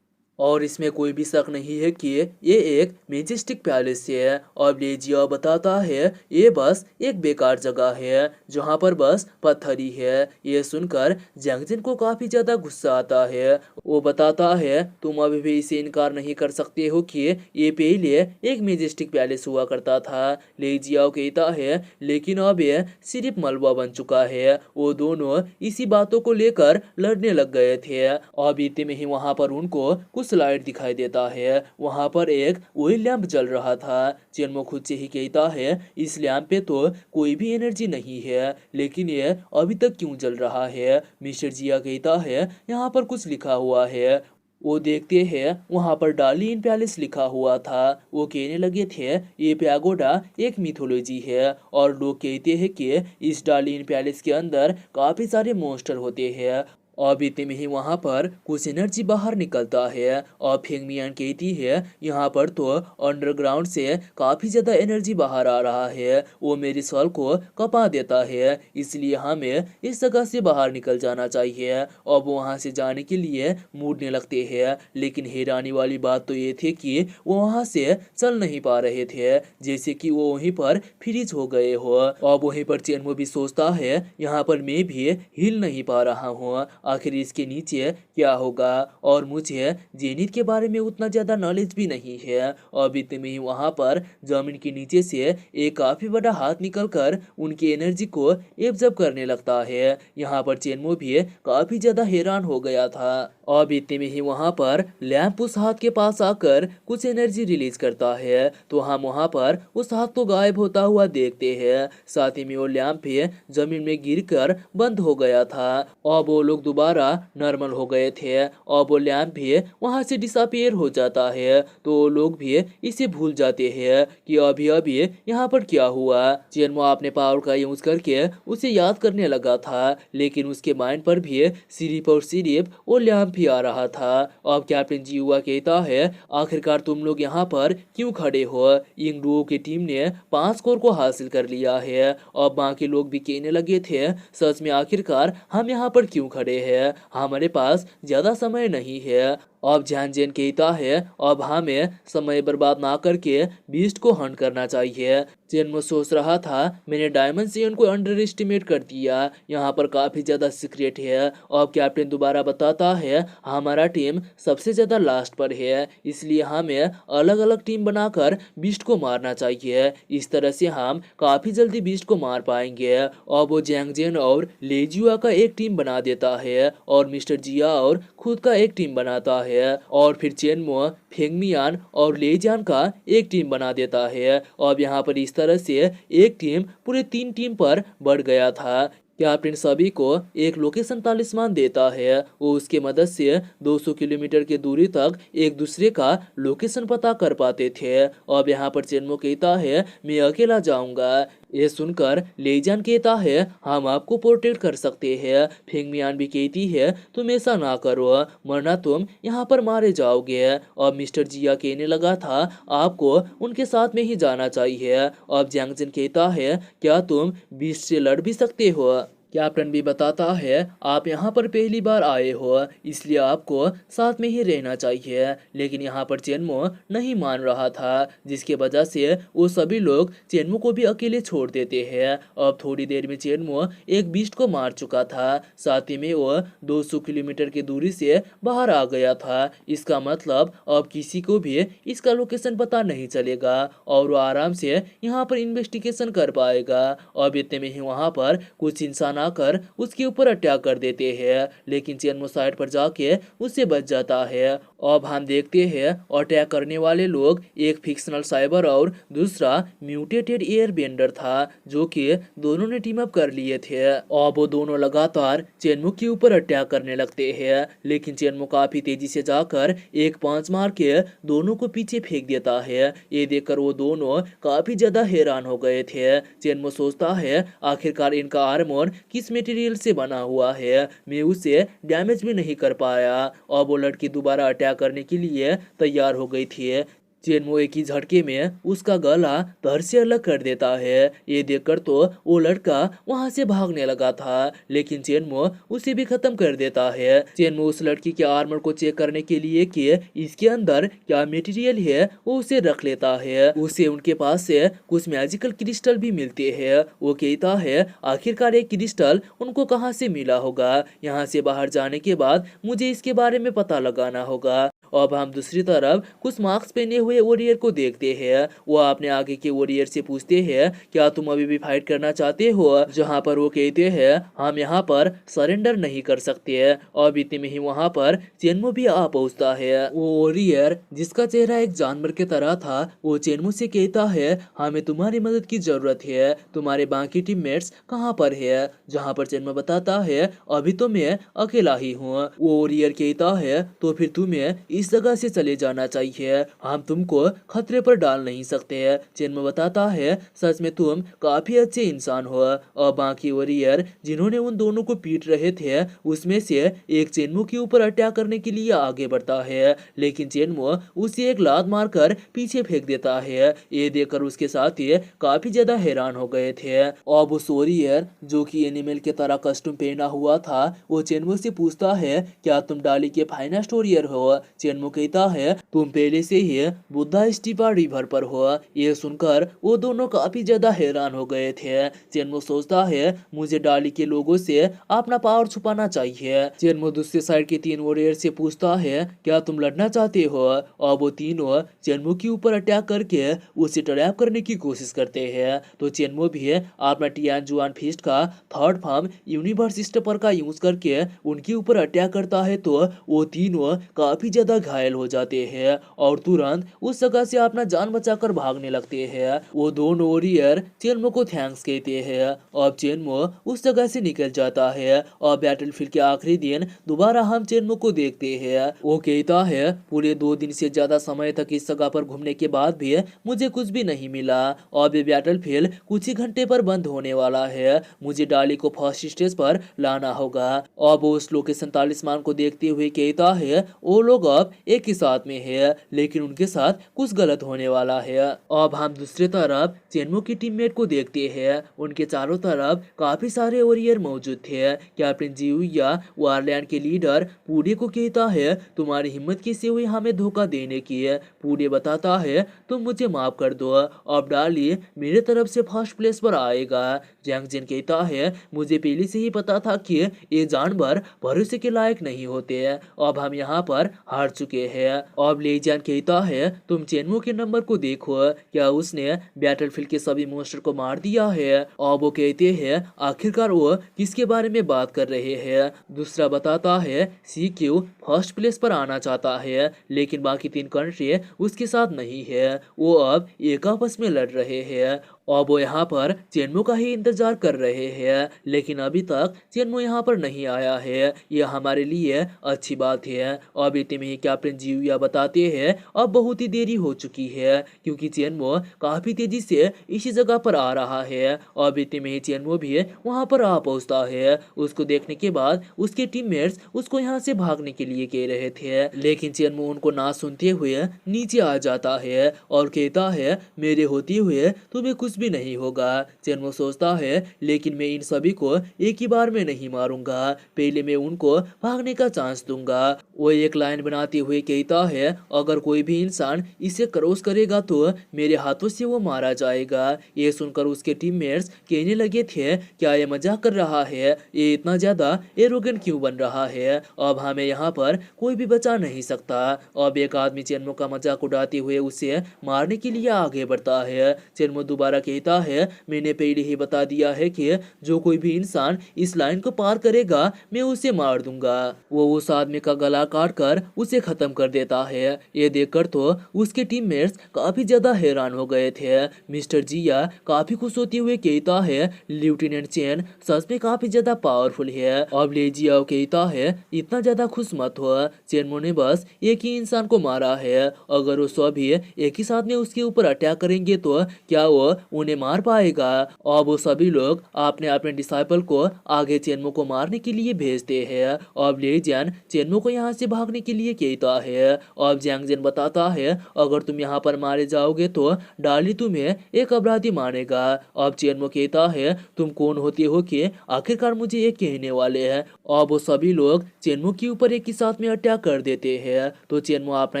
और इसमें कोई भी शक नहीं है कि ये एक मेजेस्टिक पैलेस है। और लेजिया बताता है ये बस एक बेकार जगह है जहाँ पर बस पत्थर ही है। ये सुनकर जैंगजिन को काफी ज्यादा गुस्सा आता है। वो बताता है तुम अभी भी इसे इनकार नहीं कर सकते हो कि ये पहले एक मेजेस्टिक पैलेस हुआ करता था। लेजिया कहता है लेकिन अब ये सिर्फ मलबा बन चुका है। वो दोनों इसी बातों को लेकर लड़ने लग गए थे। अब इतने में ही वहाँ पर उनको कुछ लाइट दिखाई देता है। वहाँ पर एक ऑयल लैंप जल रहा था। चेनमो खुद से ही कहता है इस लैंप पे तो कोई भी एनर्जी नहीं है, लेकिन ये अभी तक क्यों जल रहा है। मिस्टर जिया कहता है यहाँ पर कुछ लिखा हुआ है। वो देखते हैं वहाँ पर डार्लिन पैलेस लिखा हुआ था। वो कहने लगे थे ये पैगोडा एक मिथोलॉजी है और लोग कहते हैं कि इस डार्लिन पैलेस के अंदर काफी सारे मॉन्स्टर होते हैं। और इतने में ही वहाँ पर कुछ एनर्जी बाहर निकलता है और फेंगमियान कहती है यहाँ पर तो अंडरग्राउंड से काफ़ी ज़्यादा एनर्जी बाहर आ रहा है, वो मेरी सॉल को कपा देता है, इसलिए हमें इस जगह से बाहर निकल जाना चाहिए। और वो वहाँ से जाने के लिए मुड़ने लगते हैं, लेकिन हैरानी वाली बात तो ये थी कि वो वहाँ से चल नहीं पा रहे थे, जैसे कि वो वहीं पर फ्रीज हो गए हो। और वहीं पर चेनमो भी सोचता है यहाँ पर मैं भी हिल नहीं पा रहा हूँ, आखिर इसके नीचे क्या होगा। और मुझे जेनिथ के बारे में उतना ज़्यादा नॉलेज भी नहीं है। और इतने में ही वहाँ पर जमीन के नीचे से एक काफ़ी बड़ा हाथ निकलकर उनकी एनर्जी को एब्जॉर्ब करने लगता है। यहाँ पर चेनमो भी काफ़ी ज़्यादा हैरान हो गया था। और इतने में ही वहाँ पर लैंप उस हाथ के पास आकर कुछ एनर्जी रिलीज करता है, तो हम वहाँ पर उस हाथ को गायब होता हुआ देखते हैं। साथ ही में वो लैंप भी जमीन में गिरकर बंद हो गया था। और वो लोग दोबारा नॉर्मल हो गए थे और वो लैंप भी वहां से डिसअपियर हो जाता है। तो लोग भी इसे भूल जाते हैं कि अभी अभी यहाँ पर क्या हुआ। चेनमो अपने पावर का यूज करके उसे याद करने लगा था, लेकिन उसके माइंड पर भी सिर्फ और सिर्फ वो लैंप ही आ रहा था। अब कैप्टन जियुआ कहता है, आखिरकार तुम लोग यहाँ पर क्यों खड़े हो? इन दुओ की टीम ने 5 स्कोर को हासिल कर लिया है। अब बाकी लोग भी कहने लगे थे, सच में आखिरकार हम यहाँ पर क्यों खड़े हैं? हमारे पास ज्यादा समय नहीं है। अब जैन जेन कहता है, अब हमें समय बर्बाद ना करके बीस्ट को हंट करना चाहिए। चेनमो सोच रहा था, मैंने डायमंड सियन को अंडर एस्टिमेट कर दिया, यहाँ पर काफी ज्यादा सीक्रेट है। अब कैप्टन दोबारा बताता है, हमारा टीम सबसे ज्यादा लास्ट पर है, इसलिए हमें अलग अलग टीम बनाकर बीस्ट को मारना चाहिए। इस तरह से हम काफी जल्दी बीस्ट को मार पाएंगे। अब वो जैंग जेन और लेजुआ का एक टीम बना देता है और मिस्टर जिया और खुद का एक टीम बनाता है और फिर चेनमो, फेंगमियान और लेजियान का एक टीम बना देता है। अब यहाँ पर इस तरह से एक टीम पूरे 3 टीम पर बढ़ गया था। कैप्टन सभी को एक लोकेशन तालिस्मान देता है, वो उसके मदद से 200 किलोमीटर की दूरी तक एक दूसरे का लोकेशन पता कर पाते थे। अब यहाँ पर चेनमो कहता है, मैं अकेला जाऊंगा। ये सुनकर लेजान कहता है, हम आपको प्रोटेक्ट कर सकते हैं। फेंगमियान भी कहती है, तुम ऐसा ना करो वरना तुम यहाँ पर मारे जाओगे। अब मिस्टर जिया कहने लगा था, आपको उनके साथ में ही जाना चाहिए। अब जैंगजन कहता है, क्या तुम बीस्ट से लड़ भी सकते हो? कैप्टन भी बताता है, आप यहाँ पर पहली बार आए हो, इसलिए आपको साथ में ही रहना चाहिए। लेकिन यहाँ पर चेनमो नहीं मान रहा था, जिसके वजह से वो सभी लोग चेनमो को भी अकेले छोड़ देते हैं। अब थोड़ी देर में चेनमो एक बीस्ट को मार चुका था, साथ ही में वो 200 किलोमीटर की दूरी से बाहर आ गया था। इसका मतलब अब किसी को भी इसका लोकेशन पता नहीं चलेगा और वो आराम से यहाँ पर इन्वेस्टिगेशन कर पाएगा। अब इतने में ही वहाँ पर कुछ इंसान आकर उसके ऊपर अटैक कर देते हैं, लेकिन चेनमो साइड पर जाके उससे बच जाता है। अब हम देखते हैं अटैक करने वाले लोग एक फिक्शनल साइबर और दूसरा म्यूटेटेड एयर बेंडर था, जो कि दोनों ने टीम अप कर लिए थे। अब वो दोनों लगातार चेनमो के ऊपर अटैक करने लगते हैं, लेकिन चेनमो काफी तेजी से जाकर एक पंच मार के दोनों को पीछे फेंक देता है। ये देखकर वो दोनों काफी ज्यादा हैरान हो गए थे। चेनमो सोचता है, आखिरकार इनका आर्मर किस मटेरियल से बना हुआ है, मैं उसे डैमेज भी नहीं कर पाया। अब वो लड़की दोबारा अटैक करने के लिए तैयार हो गई थी। चेनमो एक ही झटके में उसका गला धड़ से अलग कर देता है। ये देखकर तो वो लड़का वहां से भागने लगा था, लेकिन चेनमो उसे भी खत्म कर देता है। चेनमो उस लड़की के आर्मर को चेक करने के लिए कि इसके अंदर क्या मटेरियल है, वो उसे रख लेता है। उसे उनके पास से कुछ मैजिकल क्रिस्टल भी मिलते हैं। वो कहता है, आखिरकार एक क्रिस्टल उनको कहाँ से मिला होगा, यहाँ से बाहर जाने के बाद मुझे इसके बारे में पता लगाना होगा। अब हम दूसरी तरफ कुछ मास्क पहने हुए वॉरियर को देखते हैं। वो अपने आगे के वॉरियर से पूछते हैं, क्या तुम अभी भी फाइट करना चाहते हो? जहाँ पर वो कहते हैं, हम यहाँ पर सरेंडर नहीं कर सकते। अब इतने में ही वहाँ पर चेनमो भी आ पहुँचता है। वो वॉरियर जिसका चेहरा एक जानवर की तरह था, वो चेनमो से कहता है, हमें तुम्हारी मदद की जरूरत है, तुम्हारे बाकी टीममेट्स कहाँ पर है? जहाँ पर चेनमो बताता है, अभी तो मैं अकेला ही हूँ। वो वॉरियर कहता है, तो फिर तुम्हें इस जगह से चले जाना चाहिए, हम तुमको खतरे पर डाल नहीं सकते। चेनमो बताता है, सच में तुम काफी अच्छे इंसान हो। और बाकी वॉरियर जिन्होंने उन दोनों को पीट रहे थे, उसमें से एक चेनमो के ऊपर अटैक करने के लिए आगे बढ़ता है, लेकिन चेनमो उसे एक लात मारकर पीछे फेंक देता है। ये देखकर उसके साथी काफी ज्यादा हैरान हो गए थे। अब उस वॉरियर जो कि एनिमल के तरह कस्टूम पहना हुआ था, वो चेनमो से पूछता है, क्या तुम डाली के फाइनेस्ट वॉरियर हो? चेनमो कहता है, तुम पहले से ही बुद्धा स्टीफा रिवर पर हो। ये सुनकर वो दोनों काफी ज्यादा हैरान हो गए थे। चेनमो सोचता है, मुझे डाली के लोगों से अपना पावर छुपाना चाहिए। चेनमो दूसरे साइड के 3 वॉरियर से पूछता है, क्या तुम लड़ना चाहते हो? और वो तीनों चेनमो के ऊपर अटैक करके उसे ट्रैप करने की कोशिश करते हैं। तो चेनमो भी अपना टियान जुआन फिस्ट का थर्ड फॉर्म यूनिवर्स स्टपर का यूज करके उनके ऊपर अटैक करता है। तो वो तीनों काफी ज्यादा घायल हो जाते हैं और तुरंत उस जगह से अपना जान बचाकर भागने लगते हैं। वो दोनों वॉरियर चेनमो को थैंक्स कहते हैं। अब चेनमो उस जगह से निकल जाता है और बैटलफील्ड के आखिरी दिन दोबारा हम चेनमो को देखते हैं। वो कहता है पूरे 2 दिन से ज्यादा समय तक इस जगह पर घूमने के बाद भी मुझे कुछ भी नहीं मिला और ये बैटलफील्ड कुछ ही घंटे पर बंद होने वाला है। मुझे डाली को फर्स्ट स्टेज पर लाना होगा। अब वो उस लोग के 47 मान को देखते हुए कहता है वो लोग अब एक ही साथ में है लेकिन उनके साथ कुछ गलत होने वाला है। अब हम दूसरी तरफ चेनमो की टीममेट को देखते हैं। उनके चारों तरफ काफी सारे वॉरियर मौजूद थे। कैप्टन जियुया वारलैंड के लीडर पूडे को कहता है तुम्हारी हिम्मत कैसे हुई हमें धोखा देने की। पूडे बताता है तुम मुझे माफ कर दो, अब डाली मेरे तरफ से फर्स्ट प्लेस पर आएगा। जैंग जिन कहता है मुझे पहले से ही पता था कि ये जानवर भरोसे के लायक नहीं होते, अब हम यहाँ पर हार चुके हैं। अब लेजियन कहता है तुम चेनमो के नंबर को देखो, क्या उसने बैटलफील्ड के सभी मॉन्स्टर को मार दिया है। अब वो कहते हैं आखिरकार वो किसके बारे में बात कर रहे हैं। दूसरा बताता है CQ फर्स्ट प्लेस पर आना चाहता है लेकिन बाकी 3 कंट्री उसके साथ नहीं है, वो अब एक आपस में लड़ रहे हैं। अब वो यहाँ पर चेनमो का ही इंतजार कर रहे हैं लेकिन अभी तक चेनमो यहाँ पर नहीं आया है, यह हमारे लिए अच्छी बात है। अब इतने में ही कैप्टन जियुया बताते हैं अब बहुत ही देरी हो चुकी है क्योंकि चेनमो काफी तेजी से इसी जगह पर आ रहा है। अब इतने में ही चेनमो भी वहाँ पर आ पहुँचता है। उसको देखने के बाद उसके टीममेट्स उसको यहाँ से भागने के लिए कह रहे थे लेकिन चेनमो उनको ना सुनते हुए नीचे आ जाता है और कहता है मेरे होते हुए तुम्हें कुछ भी नहीं होगा। चेनमो सोचता है लेकिन मैं इन सभी को एक ही बार में नहीं मारूंगा, पहले मैं उनको भागने का चांस दूंगा। वो एक लाइन बनाते हुए कहता है अगर कोई भी इंसान इसे क्रॉस करेगा तो मेरे हाथों से वो मारा जाएगा। ये सुनकर उसके टीममेट्स कहने लगे थे क्या ये मजाक कर रहा है, ये इतना ज्यादा एरोगेंट क्यों बन रहा है, अब हमें यहाँ पर कोई भी बचा नहीं सकता। अब एक आदमी चेनमो का मजाक उड़ाते हुए उसे मारने के लिए आगे बढ़ता है। चेनमो दोबारा कहता है मैंने पहले ही बता दिया है कि जो कोई भी इंसान इस लाइन को पार करेगा मैं उसे मार दूंगा। वो उस आदमी का गला काट कर उसे खत्म कर देता है। ये देखकर तो उसके टीममेट्स काफी ज्यादा हैरान हो गए थे। मिस्टर जिया काफी खुश होते हुए कहता है लेफ्टिनेंट चेन सच में काफी ज्यादा पावरफुल है। अब लेजिया कहता है इतना ज्यादा खुश मत हो, चेनमो ने बस एक ही इंसान को मारा है, अगर वो सभी एक ही साथ में उसके ऊपर अटैक करेंगे तो क्या वो उन्हें मार पाएगा। अब वो सभी लोग अपने अपने डिसाइपल को आगे चेनमो को मारने के लिए भेजते हैं। अब लेजियन चेनमो को यहाँ से भागने के लिए कहता है। अब जैंगजेन बताता है अगर तुम यहाँ पर मारे जाओगे तो डाली तुम्हें एक अपराधी मानेगा। अब चेनमो कहता है तुम कौन होते हो कि आखिरकार मुझे ये कहने वाले हैं। अब वो सभी लोग चेनमो के ऊपर एक ही साथ में अटैक कर देते हैं तो चेनमो अपना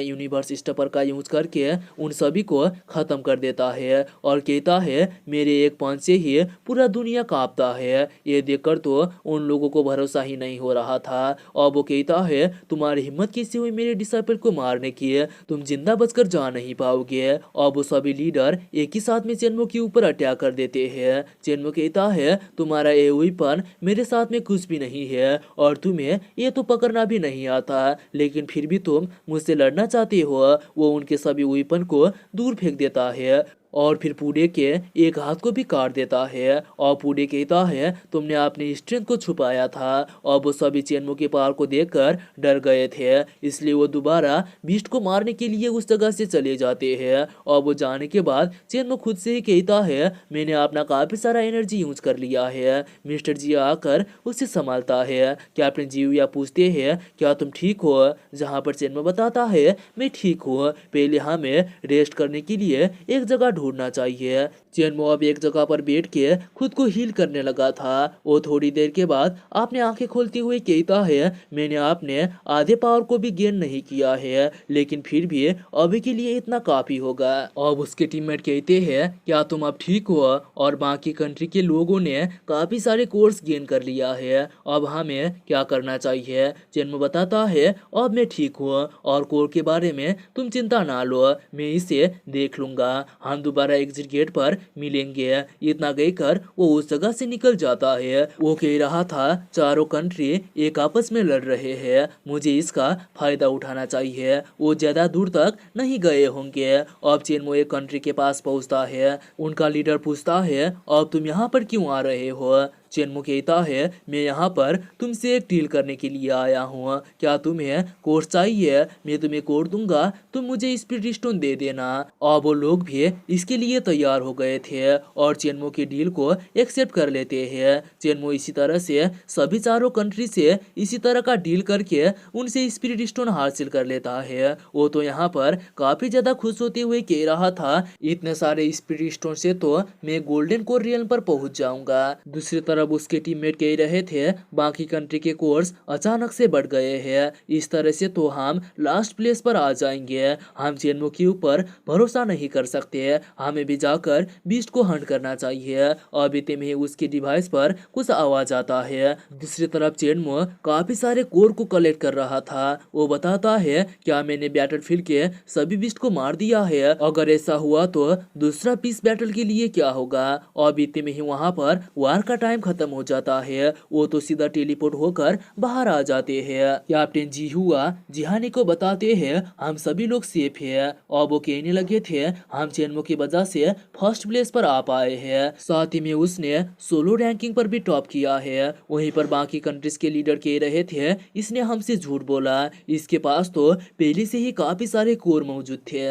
यूनिवर्स स्टॉपर का यूज करके उन सभी को खत्म कर देता है और कहता है मेरे एक पंच से ही पूरा दुनिया कांपता है। ये देखकर तो उन लोगों को भरोसा ही नहीं हो रहा था। अब वो कहता है तुम्हारी हिम्मत कैसे हुई मेरे डिसाइपल को मारने की, तुम जिंदा बचकर जा नहीं पाओगे। अब वो सभी लीडर एक ही साथ में चेनमो के ऊपर अटैक कर देते हैं। चेनमो कहता है तुम्हारा ये वेपन मेरे साथ में कुछ भी नहीं है और तुम्हें ये तो पकड़ना भी नहीं आता, लेकिन फिर भी तुम मुझसे लड़ना चाहते हो। वो उनके सभी वेपन को दूर फेंक देता है और फिर पूडे के एक हाथ को भी काट देता है और पूडे कहता है तुमने अपनी स्ट्रेंथ को छुपाया था। और वो सभी चेनमो के पावर को देखकर डर गए थे, इसलिए वो दोबारा बीस्ट को मारने के लिए उस जगह से चले जाते हैं। और वो जाने के बाद चेनमो खुद से ही कहता है मैंने अपना काफी सारा एनर्जी यूज कर लिया है। मिस्टर जी आकर उसे संभालता है। कैप्टन जियुया पूछते हैं क्या तुम ठीक हो, जहाँ पर चेनमो बताता है मैं ठीक हूँ, पहले हमें रेस्ट करने के लिए एक जगह ढूंढना चाहिए। चेनमो अब एक जगह पर बैठ के खुद को हील करने लगा था। वो थोड़ी देर के बाद आपने आंखें खोलते हुए कहता है मैंने आपने आधे पावर को भी गेन नहीं किया है, लेकिन फिर भी अभी के लिए इतना काफी होगा। अब उसके टीममेट कहते हैं क्या तुम अब ठीक हो, और बाकी कंट्री के लोगों ने काफी सारे कोर्स गेन कर लिया है, अब हमें क्या करना चाहिए। चेनमो बताता है अब मैं ठीक हूँ और कोर के बारे में तुम चिंता ना लो, मैं इसे देख लूंगा। हम दोबारा एग्जिट गेट पर मिलेंगे। इतना कहकर वो उस जगह से निकल जाता है। वो कह रहा था चारों कंट्री एक आपस में लड़ रहे हैं, मुझे इसका फायदा उठाना चाहिए। वो ज्यादा दूर तक नहीं गए होंगे। अब चेनमो एक कंट्री के पास पहुंचता है। उनका लीडर पूछता है अब तुम यहाँ पर क्यों आ रहे हो? चेनमो कहता है मैं यहाँ पर तुमसे एक डील करने के लिए आया हूँ। क्या तुम्हें कोर्स चाहिए? मैं तुम्हें कोड दूंगा, तुम मुझे स्पिरिट स्टोन दे देना। और वो लोग भी इसके लिए तैयार हो गए थे और चेनमो की डील को एक्सेप्ट कर लेते हैं। चेनमो इसी तरह से सभी चारों कंट्री से इसी तरह का डील करके उनसे स्पिरिट स्टोन हासिल कर लेता है। वो तो यहाँ पर काफी ज्यादा खुश होते हुए कह रहा था इतने सारे स्पिरिट स्टोन से तो मैं गोल्डन कोर रियल्म पर पहुंच जाऊंगा। दूसरी तरफ उसके टीममेट कह रहे थे बाकी कंट्री के कोर्स अचानक से बढ़ गए हैं, इस तरह से तो हम लास्ट प्लेस पर आ जाएंगे। हम चेनमो के ऊपर भरोसा नहीं कर सकते, हमें भी जाकर बीस्ट को हंट करना चाहिए। अब इतने में उसके डिवाइस पर कुछ आवाज आता है। दूसरी तरफ चेनमो काफी सारे कोर को कलेक्ट कर रहा था। वो बताता है क्या मैंने बैटलफील्ड के सभी बीस्ट को मार दिया है? अगर ऐसा हुआ तो दूसरा पीस बैटल के लिए क्या होगा? और इतने में ही वहां पर वार का टाइम खत्म हो जाता है। वो तो सीधा टेलीपोर्ट होकर बाहर आ जाते हैं। कैप्टन जीहुआ जिहानी को बताते हैं हम सभी लोग सेफ है। और वो कहने लगे थे हम चेनमो की वजह से फर्स्ट प्लेस पर आ पाए हैं, साथ ही में उसने सोलो रैंकिंग पर भी टॉप किया है। वहीं पर बाकी कंट्रीज के लीडर कह रहे थे इसने हमसे झूठ बोला, इसके पास तो पहले से ही काफी सारे कोर मौजूद थे।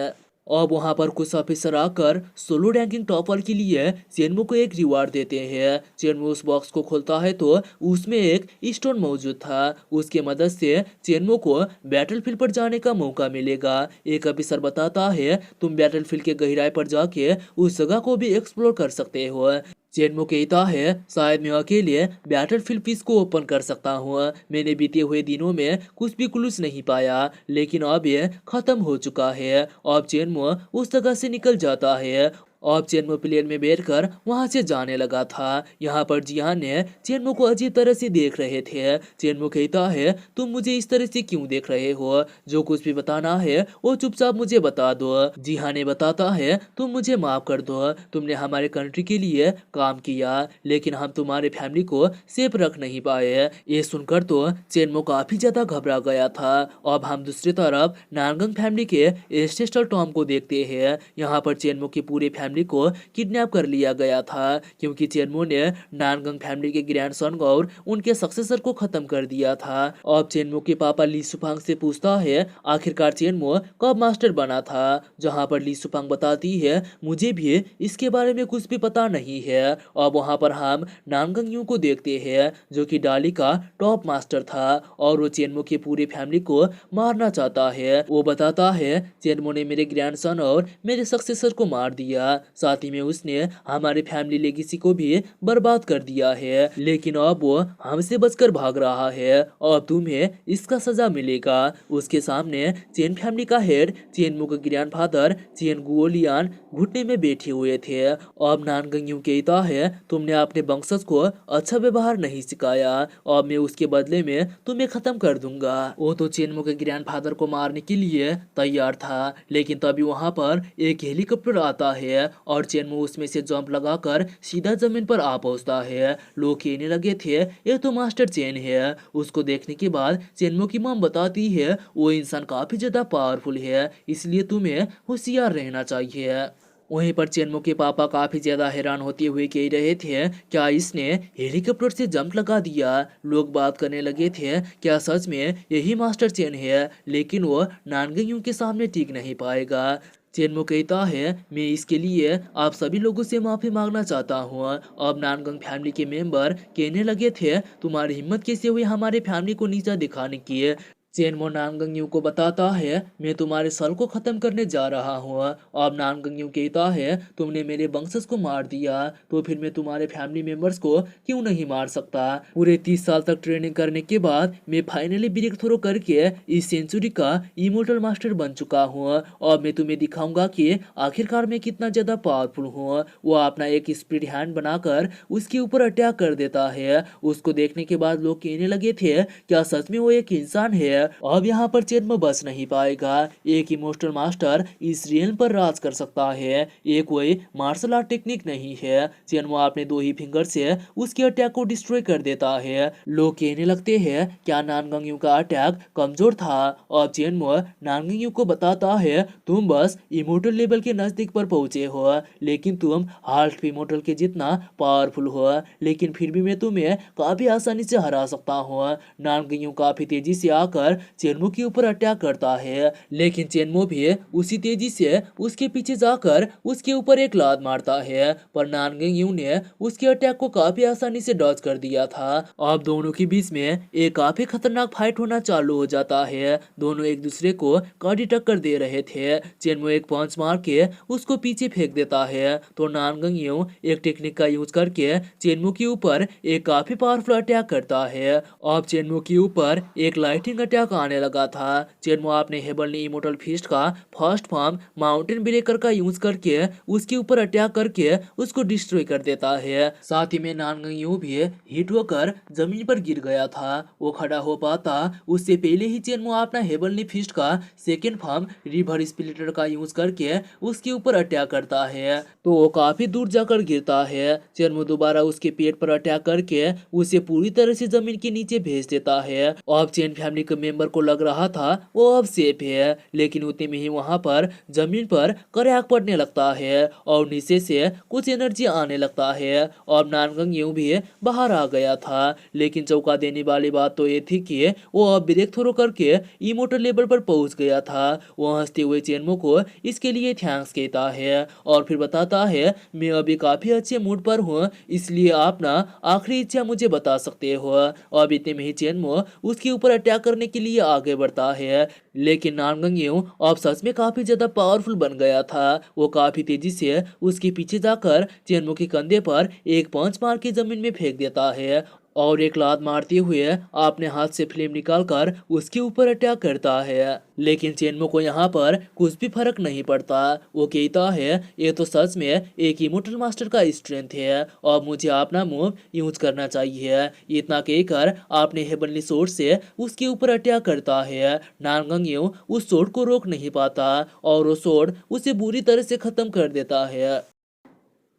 अब वहां पर कुछ ऑफिसर आकर सोलो रैंकिंग टॉपर के लिए चेनमो को एक रिवार्ड देते हैं। चेनमो उस बॉक्स को खोलता है तो उसमें एक स्टोन मौजूद था। उसके मदद से चेनमो को बैटलफील्ड पर जाने का मौका मिलेगा। एक ऑफिसर बताता है तुम बैटलफील्ड के गहराई पर जाके उस जगह को भी एक्सप्लोर कर सकते हो। चेनमो कहता है शायद मैं अकेले बैटलफील्ड पीस को ओपन कर सकता हूँ। मैंने बीते हुए दिनों में कुछ भी क्लूज नहीं पाया, लेकिन अब ये खत्म हो चुका है। अब चेनमो उस जगह से निकल जाता है। अब चेनमो प्लेन में बैठकर वहां से जाने लगा था। यहाँ पर जिहान ने चेनमो को अजीब तरह से देख रहे थे। चेनमो कहता है तुम मुझे इस तरह से क्यों देख रहे हो? जो कुछ भी बताना है वो चुपचाप मुझे बता दो। जिहान ने बताता है तुम मुझे माफ कर दो, तुमने हमारे कंट्री के लिए काम किया, लेकिन हम तुम्हारे फैमिली को सेफ रख नहीं पाए। ये सुनकर तो चेनमो काफी ज्यादा घबरा गया था। अब हम दूसरी तरफ नानगंग फैमिली के एंसेस्टर टॉम को देखते हैं। यहाँ पर चेनमो की पूरी फैमिली को किडनैप कर लिया गया था क्योंकि चेनमो ने नानगंग फैमिली के ग्रैंडसन और उनके सक्सेसर को खत्म कर दिया था। अब चेनमो के पापा ली सुफांग से पूछता है आखिरकार चेनमो कब मास्टर बना था? जहां पर ली सुफांग बताती है मुझे भी इसके बारे में कुछ भी पता नहीं है। अब वहां पर हम नानगंग यू को देखते हैं जो कि डाली का टॉप मास्टर था और वो चेनमो की पूरी फैमिली को मारना चाहता है। वो बताता है चेनमो ने मेरे ग्रैंडसन और मेरे सक्सेसर को मार दिया, साथ ही में उसने हमारे फैमिली लेगेसी को भी बर्बाद कर दिया है, लेकिन अब वो हमसे बचकर भाग रहा है। अब तुम्हें इसका सजा मिलेगा। उसके सामने चेन फैमिली का हेड चेनमो का ग्रैंडफादर चेन गुओलियान घुटने में बैठे हुए थे। अब नानगंग यूं कहता है तुमने अपने वंशज को अच्छा व्यवहार नहीं सिखाया, अब मैं उसके बदले में तुम्हें खत्म कर दूंगा। वो तो चेनमो के ग्रैंडफादर को मारने के लिए तैयार था, लेकिन तभी वहां पर एक हेलीकॉप्टर आता है और चेनमो उसमें से जंप लगाकर सीधा जमीन पर आ पहुंचता है। लोग कहने लगे थे ये तो मास्टर चेन है। उसको देखने के बाद चेनमो की मॉम बताती है वो इंसान काफी ज्यादा पावरफुल है, इसलिए तुम्हें होशियार रहना चाहिए। वहीं पर चेनमो के पापा काफी ज्यादा हैरान होते हुए कह रहे थे क्या इसने हेलीकॉप्टर से जंप लगा दिया? लोग बात करने लगे थे क्या सच में यही मास्टर चेन है? लेकिन वो नानगंग के सामने टिक नहीं पाएगा। चेनमो कहता है मैं इसके लिए आप सभी लोगों से माफी मांगना चाहता हूँ। अब नानगंग फैमिली के मेंबर कहने लगे थे तुम्हारी हिम्मत कैसे हुई हमारे फैमिली को नीचा दिखाने की? चेनमो नानगंग यू को बताता है मैं तुम्हारे सर को खत्म करने जा रहा हूँ। अब नानगंग यू कहता है तुमने मेरे वंशज को मार दिया तो फिर मैं तुम्हारे फैमिली मेंबर्स को क्यों नहीं मार सकता? पूरे 30 साल तक ट्रेनिंग करने के बाद मैं फाइनली ब्रेक थ्रो करके इस सेंचुरी का इमोर्टल मास्टर बन चुका हूँ। अब मैं तुम्हें दिखाऊंगा कि आखिरकार मैं कितना ज्यादा पावरफुल हूँ। वो अपना एक स्पिरिट हैंड बनाकर उसके ऊपर अटैक कर देता है। उसको देखने के बाद लोग कहने लगे थे क्या सच में वो एक इंसान है? है। अब यहाँ पर चेन्मो बच नहीं पाएगा। एक इमोशनल मास्टर इस रियल्म पर राज कर सकता है, ये कोई मार्शल आर्ट टेक्निक नहीं है। चेन्मो अपने 2 ही फिंगर से उसके अटैक को डिस्ट्रॉय कर देता है। लोग कहने लगते हैं क्या नानगंग का अटैक कमजोर था। अब चेन्मो नानगंग को बताता है तुम बस इमोर्टल लेवल के नजदीक पर पहुंचे हो, लेकिन तुम हाल्फ इमोर्टल के जितना पावरफुल हो, लेकिन फिर भी मैं तुम्हें काफी आसानी से हरा सकता हूँ। नानगंग काफी तेजी से आकर चेन्मो के ऊपर अटैक करता है, लेकिन चेन्मो भी उसी तेजी से उसके पीछे जाकर उसके ऊपर एक लात मारता है, पर नानगंग ने उसके अटैक को काफी आसानी से डॉज कर दिया था। अब दोनों के बीच में एक काफी खतरनाक फाइट होना चालू हो जाता है। दोनों एक दूसरे को कड़ी टक्कर दे रहे थे। चेन्मो एक पंच मार के उसको पीछे फेंक देता है, तो नानगंग एक टेक्निक का यूज करके चेन्मो के ऊपर एक काफी पावरफुल अटैक करता है। अब चेन्मो के ऊपर एक लाइटिंग अटैक आने लगा था। चेन्मो अपने हेवनली इमोर्टल फिस्ट का फर्स्ट फॉर्म माउंटेन ब्रेकर का यूज करके उसके ऊपर अटैक करके उसको डिस्ट्रॉय कर देता है। साथ ही में नानगंग भी हिट होकर जमीन पर गिर गया था। वो खड़ा हो पाता उससे पहले ही चेन्मो अपना हेवनली फिस्ट का सेकेंड फॉर्म रिवर स्प्लिटर का यूज करके उसके ऊपर अटैक करता है, तो वो काफी दूर जाकर गिरता है। चेन्मो दोबारा उसके पेट पर अटैक करके उसे पूरी तरह से जमीन के नीचे भेज देता है। अब चेन फैमिली के मेंबर को लग रहा था वो अब सेफ है, लेकिन उतने में ही वहां पर जमीन पर क्रैक पड़ने लगता है और नीचे से कुछ एनर्जी आने लगता है। अब नानगंग यूं भी बाहर आ गया था, लेकिन चौंका देने वाली बात तो ये थी कि वो अब ब्रेक थ्रो करके इमोर्टल लेवल पर पहुंच गया था। वो हंसते हुए चेन्मो को इसके लिए थैंक्स कहता है और फिर बताता है मैं अभी काफी अच्छे मूड पर हूँ, इसलिए आप ना आखिरी इच्छा मुझे बता सकते हो। अब इतने में ही चेन्मो उसके ऊपर अटैक करने के लिए आगे बढ़ता है, लेकिन नानगंग अब सच में काफी ज्यादा पावरफुल बन गया था। वो काफी तेजी से उसके पीछे जाकर चेन्मो के कंधे पर एक पंच मार के जमीन में फेंक देता है और एक लात मारते हुए अपने हाथ से फ्लेम निकालकर उसके ऊपर अटैक करता है। लेकिन चेन्मो को यहाँ पर कुछ भी फर्क नहीं पड़ता। वो कहता है ये तो सच में एक इमोर्टल मास्टर का स्ट्रेंथ है और मुझे अपना मूव यूज करना चाहिए। इतना कहकर अपने हेवनली सोर्ड से उसके ऊपर अटैक करता है। नानगंग उस सोर्ड को रोक नहीं पाता और वो सोर्ड उसे बुरी तरह से खत्म कर देता है।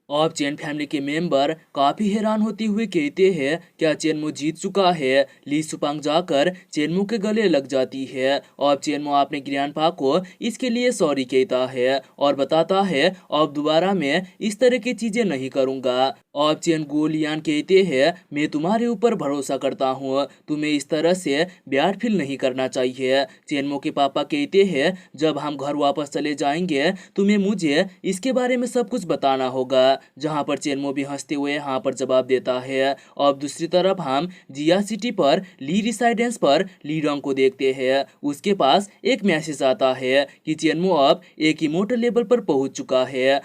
अब चेन फैमिली के मेंबर काफी हैरान होते हुए कहते हैं क्या चेन्मो जीत चुका है। ली सुपांग जाकर चेन्मो के गले लग जाती है और चेन्मो अपने ग्रैंडपा को इसके लिए सॉरी कहता है और बताता है अब दोबारा मैं इस तरह की चीजें नहीं करूंगा। अब चेन गोलियान कहते हैं मैं तुम्हारे ऊपर भरोसा करता हूँ, तुम्हें इस तरह से बैड फील नहीं करना चाहिए। चेन्मो के पापा कहते हैं जब हम घर वापस चले जाएंगे तुम्हें मुझे इसके बारे में सब कुछ बताना होगा, जहां पर चेन्मो भी हंसते हुए हाँ पर जवाब देता है। अब दूसरी तरफ हम जिया सिटी पर ली रिसाइडेंस पर ली डोंग को देखते हैं। उसके पास एक मैसेज आता है कि चेन्मो अब एक इमोर्टल लेवल पर पहुंच चुका है।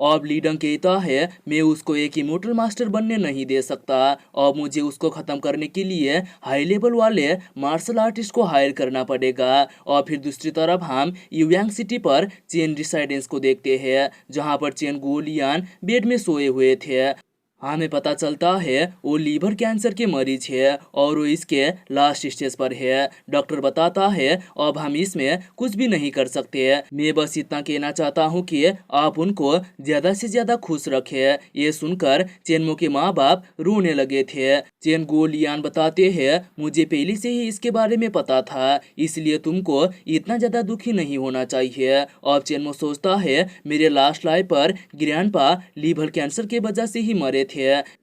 अब ली डोंग कहता है मैं उसको एक इमोर्टल मास्टर बनने नहीं दे सकता, अब मुझे उसको खत्म करने के लिए हाई लेवल वाले मार्शल आर्टिस्ट को हायर करना पड़ेगा। और फिर दूसरी तरफ हम युयांग सिटी पर चेन रिसाइडेंस को देखते हैं, जहां पर चेन गोलियान बेड में सोए हुए थे। हमें पता चलता है वो लीवर कैंसर के मरीज है और वो इसके लास्ट स्टेज पर है। डॉक्टर बताता है अब हम इसमें कुछ भी नहीं कर सकते। मैं बस इतना कहना चाहता हूँ कि आप उनको ज्यादा से ज्यादा खुश रखें। ये सुनकर चेन्मो के माँ बाप रोने लगे थे। चेन गोलियान बताते हैं मुझे पहले से ही इसके बारे में पता था, इसलिए तुमको इतना ज्यादा दुखी नहीं होना चाहिए। अब चेन्मो सोचता है मेरे लास्ट लाइफ पर ग्रैंडपा लीवर कैंसर के वजह से ही मरे थे,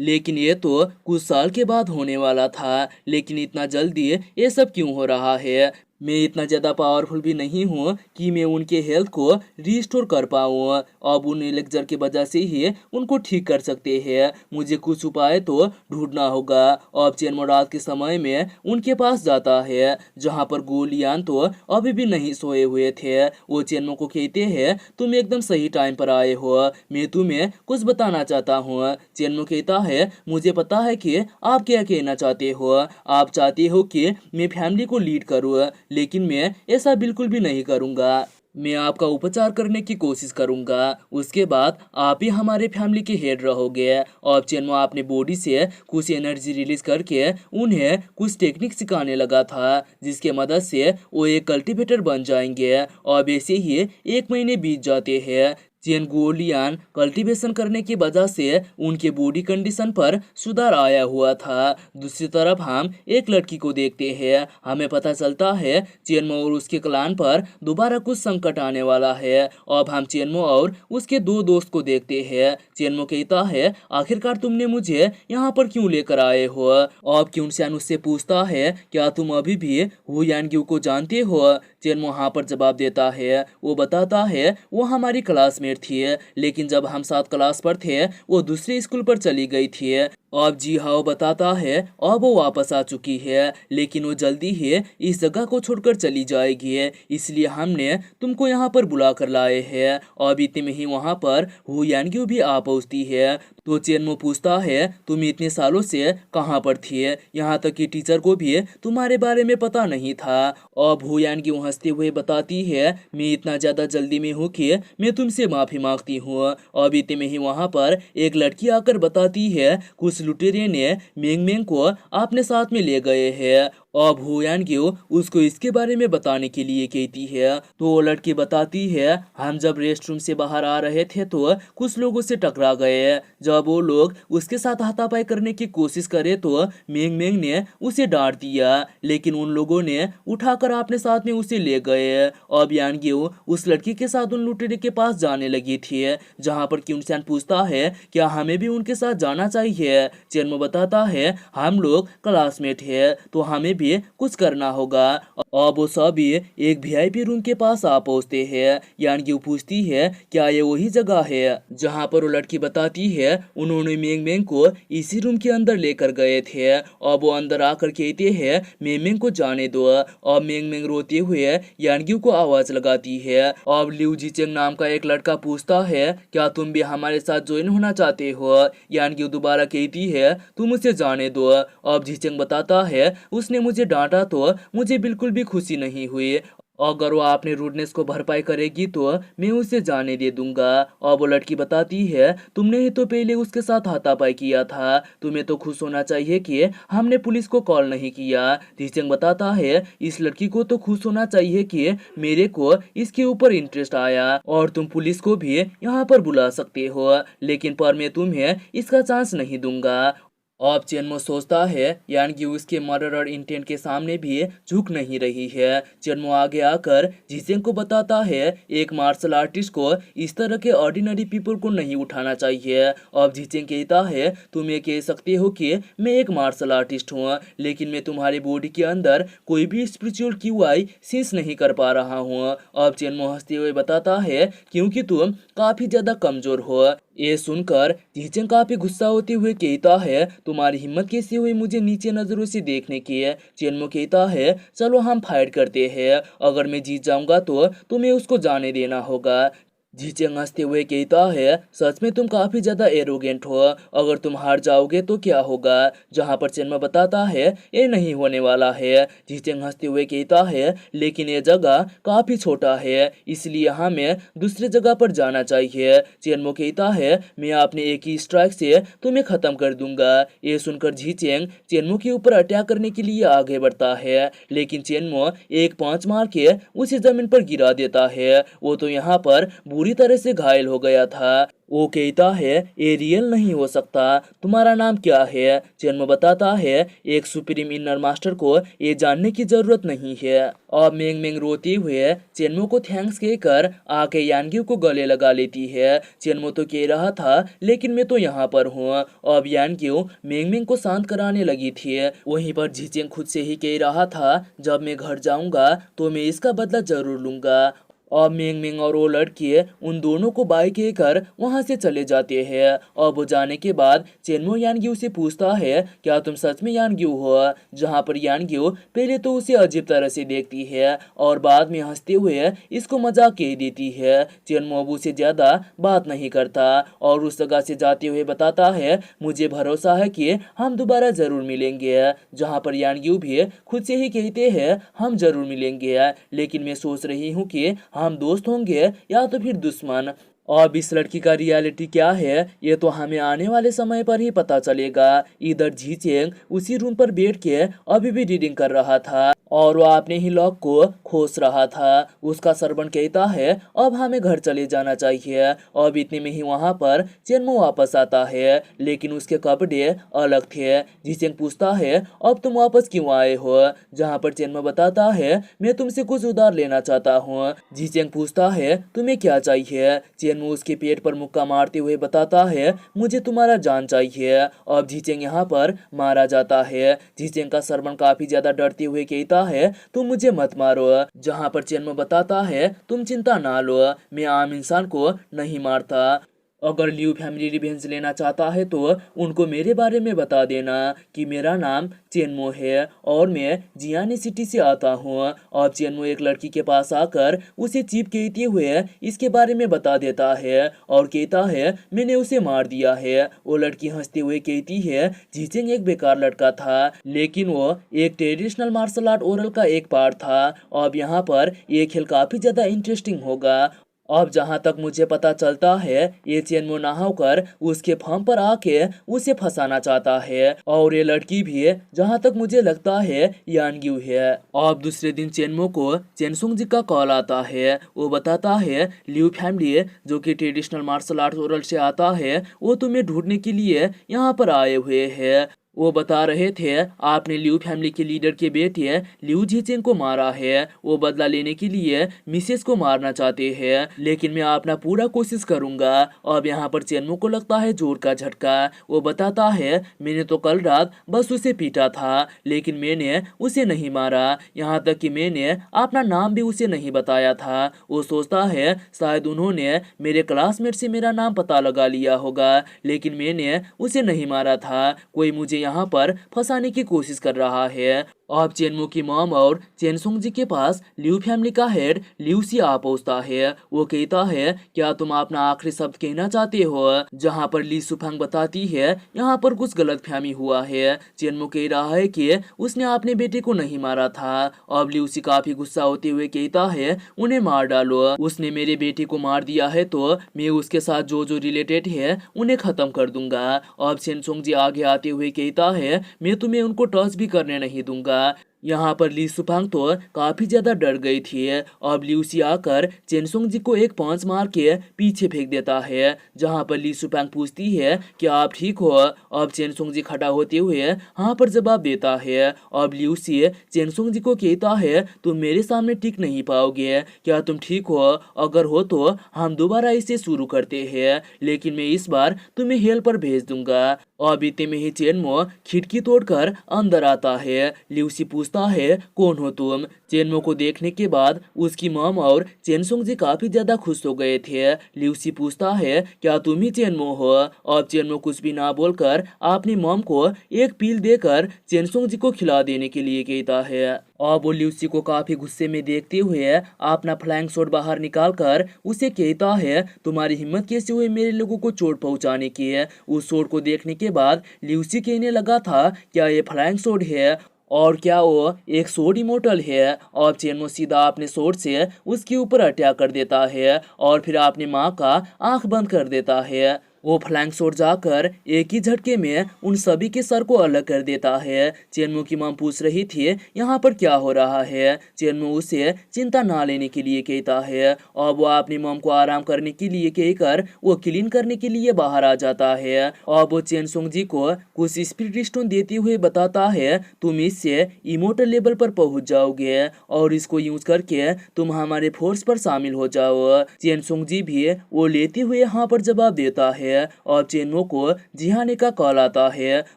लेकिन ये तो कुछ साल के बाद होने वाला था, लेकिन इतना जल्दी ये सब क्यों हो रहा है। मैं इतना ज़्यादा पावरफुल भी नहीं हूँ कि मैं उनके हेल्थ को रिस्टोर कर पाऊँ। अब उन एलेक्जर के वजह से ही उनको ठीक कर सकते हैं, मुझे कुछ उपाय तो ढूंढना होगा। अब चेन्मो रात के समय में उनके पास जाता है, जहाँ पर गोलियान तो अभी भी नहीं सोए हुए थे। वो चेन्मो को कहते हैं तुम एकदम सही टाइम पर आए हो, मैं तुम्हें कुछ बताना चाहता हूँ। चेन्मो कहता है मुझे पता है कि आप क्या कहना चाहते हो, आप चाहते हो कि मैं फैमिली को लीड करूँ, लेकिन मैं ऐसा बिल्कुल भी नहीं करूँगा। मैं आपका उपचार करने की कोशिश करूंगा। उसके बाद आप ही हमारे फैमिली के हेड रहोगे। और चेन्मो अपनी बॉडी से कुछ एनर्जी रिलीज करके उन्हें कुछ टेक्निक सिखाने लगा था, जिसके मदद से वो एक कल्टीवेटर बन जाएंगे। और वैसे ही 1 महीने बीत जाते हैं। चेन गोलियान कल्टीवेशन करने की वजह से उनके बॉडी कंडीशन पर सुधार आया हुआ था। दूसरी तरफ हम एक लड़की को देखते हैं। हमें पता चलता है चेन्मो और उसके क्लान पर दोबारा कुछ संकट आने वाला है। अब हम चेन्मो और उसके 2 दोस्त को देखते हैं। चेन्मो कहता है, आखिरकार तुमने मुझे यहाँ पर क्यों लेकर आए हो? अब क्यूनशान उससे पूछता है, क्या तुम अभी भी हु यानग्यू को जानते हो? चेन्मो हाँ पर जवाब देता है। वो बताता है वो हमारी क्लासमेट थी, लेकिन जब हम साथ क्लास पर थे वो दूसरे स्कूल पर चली गई थी। अब जी हाओ बताता है अब वो वापस आ चुकी है, लेकिन वो जल्दी ही इस जगह को छोड़कर चली जाएगी, इसलिए हमने तुमको यहाँ पर बुला कर लाए हैं। अब इतने में ही वहाँ पर हु यानग्यू भी आ पहुँचती है। तो चेन्मो पूछता है, तुम इतने सालों से कहाँ पर थी? यहाँ तक कि टीचर को भी तुम्हारे बारे में पता नहीं था। अब हु यानग्यू हंसते हुए बताती है, मैं इतना ज्यादा जल्दी में हूँ कि मैं तुमसे माफी मांगती हूँ। अब इतने में ही वहाँ पर एक लड़की आकर बताती है, कुछ लुटेरे ने मेंग मेंग को अपने साथ में ले गए हैं। अब हु यानग्यू उसको इसके बारे में बताने के लिए कहती है। तो वो लड़की बताती है, हम जब रेस्ट रूम से बाहर आ रहे थे तो कुछ लोगों से टकरा गए। जब वो लोग उसके साथ हाथापाई करने की कोशिश करे तो मेंग मेंग ने उसे डांट दिया, लेकिन उन लोगों ने उठाकर अपने साथ में उसे ले गए। अब यानग्यू उस लड़की के साथ उन लुटेरे के पास जाने लगी थी, जहाँ पर क्यूनशान पूछता है, क्या हमें भी उनके साथ जाना चाहिए? चेन्मो बताता है, हम लोग क्लासमेट है तो हमें भी कुछ करना होगा। अब वो सभी एक वीआईपी रूम के पास आ पहुंचते हैं। यानग्यू पूछती है, क्या ये वही जगह है जहाँ पर वो लड़की बताती है उन्होंने मेंग मेंग को इसी रूम के अंदर लेकर गए थे। अब वो अंदर आकर कहते हैं, मेंग मेंग को जाने दो। अब मेंग मेंग रोते हुए यानग्यू को आवाज लगाती है। अब लिu जीचेंग नाम का एक लड़का पूछता है, क्या तुम भी हमारे साथ ज्वाइन होना चाहते हो? यानग्यू दोबारा कहती है, तुम उसे जाने दो। अब जीचेंग बताता है, उसने मुझे डांटा तो मुझे बिल्कुल भी खुशी नहीं हुई। अगर वो अपने रूडनेस को भरपाई करेगी तो मैं उसे जाने दे दूंगा। और वो लड़की बताती है, तुमने ही तो पहले उसके साथ हाथापाई किया था, तुम्हें तो खुश होना चाहिए कि हमने पुलिस को कॉल नहीं किया। जीचेंग बताता है, इस लड़की को तो खुश होना चाहिए कि मेरे को इसके ऊपर इंटरेस्ट आया, और तुम पुलिस को भी यहाँ पर बुला सकते हो, लेकिन पर मैं तुम्हें इसका चांस नहीं दूंगा। अब चेन्मो सोचता है यानग्यू उसके मर्डरर इंटेंट के सामने भी झुक नहीं रही है। चेन्मो आगे आकर जीचेंग को बताता है, एक मार्शल आर्टिस्ट को इस तरह के ऑर्डिनरी पीपल को नहीं उठाना चाहिए। अब जीचेंग कहता है, तुम ये कह सकते हो कि मैं एक मार्शल आर्टिस्ट हूँ, लेकिन मैं तुम्हारी बॉडी के अंदर कोई भी स्पिरिचुअल क्यूआई सेंस नहीं कर पा रहा हूँ। अब चेन्मो हंसते हुए बताता है, क्योंकि तुम काफी ज्यादा कमजोर हो। ये सुनकर जीचेंग काफी गुस्सा होते हुए कहता है, तुम्हारी हिम्मत कैसे हुई मुझे नीचे नजरों से देखने की? चेन्मो कहता है, चलो हम फाइट करते हैं, अगर मैं जीत जाऊंगा तो तुम्हें उसको जाने देना होगा। जीचेंग हंसते हुए कहता है, सच में तुम काफी ज्यादा एरोगेंट हो, अगर तुम हार जाओगे तो क्या होगा? जहाँ पर चेन्मो बताता है, ये नहीं होने वाला है। जीचेंग हंसते हुए कहता है, लेकिन ये जगह काफी छोटा है, इसलिए हमें दूसरी जगह पर जाना चाहिए। चेन्मो कहता है, मैं अपने एक ही स्ट्राइक से तुम्हें खत्म कर दूंगा। ये सुनकर जीचेंग चेन्मो के ऊपर अटैक करने के लिए आगे बढ़ता है, लेकिन चेन्मो एक पंच मार के उसे जमीन पर गिरा देता है। वो तो यहाँ पर बुरी तरह से घायल हो गया था। वो कहता है, ये रियल नहीं हो सकता, तुम्हारा नाम क्या है? चेन्मो बताता है, एक सुप्रीम इनर मास्टर को ये जानने की जरूरत नहीं है। अब मेंग मेंग रोते हुए चेन्मो को थैंक्स कहकर आके यानग्यू को गले लगा लेती है। चेन्मो तो कह रहा था, लेकिन मैं तो यहाँ पर हूँ। अब यानग्यू मेंग मेंग को शांत कराने लगी थी। वहीं पर जीचेंग खुद से ही कह रहा था, जब मैं घर जाऊंगा तो मैं इसका बदला जरूर लूंगा। अब मेंग मेंग और वो लड़की उन दोनों को बाय कहकर वहां से चले जाते हैं। अब वो जाने के बाद चेन्मो यानग्यू से पूछता है, क्या तुम सच में यानग्यू हो? जहाँ पर यानग्यू पहले तो उसे अजीब तरह से देखती है और बाद में हंसते हुए इसको मजाक कह देती है। चेन्मो अब उसे ज्यादा बात नहीं करता और उस जगह से जाते हुए बताता है, मुझे भरोसा है कि हम दोबारा जरूर मिलेंगे। जहाँ पर यानग्यू भी खुद से ही कहते हैं, हम जरूर मिलेंगे, लेकिन मैं सोच रही हूँ कि हम दोस्त होंगे या तो फिर दुश्मन। अब इस लड़की का रियलिटी क्या है ये तो हमें आने वाले समय पर ही पता चलेगा। इधर झीचेंग उसी रूम पर बैठ के अभी भी रीडिंग कर रहा था और वो अपने ही लॉक को खोस रहा था। उसका सरवंट कहता है अब हमें घर चले जाना चाहिए। अब इतने में ही वहां पर चेनमो वापस आता है, लेकिन उसके कपड़े अलग थे। झीचेंग पूछता है अब तुम वापस क्यों आए हो, जहाँ पर चेनमो बताता है मैं तुमसे कुछ उधार लेना चाहता हूँ। झीचेंग पूछता है तुम्हें क्या चाहिए। चेनमो उसके पेट पर मुक्का मारते हुए बताता है मुझे तुम्हारा जान चाहिए। अब झीचेंग यहाँ पर मारा जाता है। झीचेंग का सरवंट काफी ज्यादा डरते हुए कहता है तुम मुझे मत मारो, जहाँ पर चेनमो बताता है तुम चिंता ना लो, मैं आम इंसान को नहीं मारता। अगर लियू फैमिली रिवेंज लेना चाहता है तो उनको मेरे बारे में बता देना कि मेरा नाम चेनमो है और मैं जियानी सिटी से आता हूँ। अब चेनमो एक लड़की के पास आकर उसे चीप कहते हुए इसके बारे में बता देता है और कहता है मैंने उसे मार दिया है। वो लड़की हंसते हुए कहती है जीचेंग एक बेकार लड़का था, लेकिन वो एक ट्रेडिशनल मार्शल आर्ट ओरल का एक पार्ट था। अब यहाँ पर ये खेल काफी ज्यादा इंटरेस्टिंग होगा। अब जहां तक मुझे पता चलता है ये चेनमो नहाकर उसके फॉर्म पर आके उसे फंसाना चाहता है और ये लड़की भी जहां तक मुझे लगता है यानग्यू है। अब दूसरे दिन चेनमो को चेनसुंग जी का कॉल आता है। वो बताता है लियू फैमिली जो कि ट्रेडिशनल मार्शल आर्ट ओरल से आता है वो तुम्हें ढूंढने के लिए यहाँ पर आए हुए हैं। वो बता रहे थे आपने लियू फैमिली के लीडर के बेटे लियू झीचेंग को मारा है। वो बदला लेने के लिए मिसेस को मारना चाहते हैं, लेकिन मैं अपना पूरा कोशिश करूंगा। अब यहाँ पर चेनमो को लगता है जोर का झटका। वो बताता है मैंने तो कल रात बस उसे पीटा था, लेकिन मैंने उसे नहीं मारा। यहाँ तक कि मैंने अपना नाम भी उसे नहीं बताया था। वो सोचता है शायद उन्होंने मेरे क्लासमेट से मेरा नाम पता लगा लिया होगा, लेकिन मैंने उसे नहीं मारा था। कोई मुझे यहाँ पर फंसाने की कोशिश कर रहा है। अब चेनमो की मॉम और चेनसुंग जी के पास लियू फैमिली का हेड लियू सी आ पहुंचता है। वो कहता है क्या तुम अपना आखिरी शब्द कहना चाहते हो, जहाँ पर ली सुफंग बताती है यहाँ पर कुछ गलतफहमी हुआ है। चेनमो कह रहा है कि उसने अपने बेटे को नहीं मारा था। अब लियू सी काफी गुस्सा होते हुए कहता है उन्हें मार डालो, उसने मेरे बेटे को मार दिया है तो मैं उसके साथ जो जो रिलेटेड है उन्हें खत्म कर दूंगा। अब चेनसुंग जी आगे आते हुए कहता है मैं तुम्हें उनको टच भी करने नहीं दूंगा। यहाँ पर ली सुफांग तो काफी ज्यादा डर गई थी। अब ल्यूसी आकर चेनसुंग जी को एक पंच मार के पीछे फेंक देता है, जहाँ पर ली सुफांग पूछती है कि आप ठीक हो। अब चेनसुंग जी खड़ा होते हुए हाँ पर जवाब देता है। अब ल्यूसी चेनसुंग जी को कहता है तुम मेरे सामने टिक नहीं पाओगे, क्या तुम ठीक हो? अगर हो तो हम दोबारा इसे शुरू करते हैं, लेकिन मैं इस बार तुम्हें हेल पर भेज दूंगा। अब इतने में ही चेनमो खिड़की तोड़कर अंदर आता है। ल्यूसी पूछता है कौन हो तुम? चेनमो को देखने के बाद उसकी मॉम और चेनसुंग जी काफी ज्यादा खुश हो गए थे। ल्यूसी पूछता है क्या तुम ही चेनमो हो? अब चेनमो कुछ भी ना बोलकर अपनी मॉम को एक पील देकर चेनसुंग जी को खिला देने के लिए कहता है। अब वो ल्यूसी को काफी गुस्से में देखते हुए अपना फ्लैंक शॉट बाहर निकालकर उसे कहता है तुम्हारी हिम्मत कैसे हुई मेरे लोगों को चोट पहुंचाने की? उस शॉट को देखने के बाद ल्यूसी कहने लगा था क्या ये फ्लैंक शॉट है और क्या वो एक सोड इमोर्टल है? और चेनमो सीधा अपने सोड से उसके ऊपर अटैक कर देता है और फिर अपनी माँ का आंख बंद कर देता है। वो फ्लैंक शॉट जाकर एक ही झटके में उन सभी के सर को अलग कर देता है। चेनमो की मां पूछ रही थी यहाँ पर क्या हो रहा है। चेनमो उसे चिंता ना लेने के लिए कहता है और वो अपनी मॉम को आराम करने के लिए कहकर वो क्लीन करने के लिए बाहर आ जाता है। और वो चेनसुंग जी को कुछ स्पिरिट स्टोन देते हुए बताता है तुम इससे इमोर्टल लेवल पर पहुंच जाओगे और इसको यूज करके तुम हमारे फोर्स पर शामिल हो जाओ। चेनसुंग जी भी वो लेते हुए हाँ पर जवाब देता है। और चेनमो को जिहाने का कॉल आता है।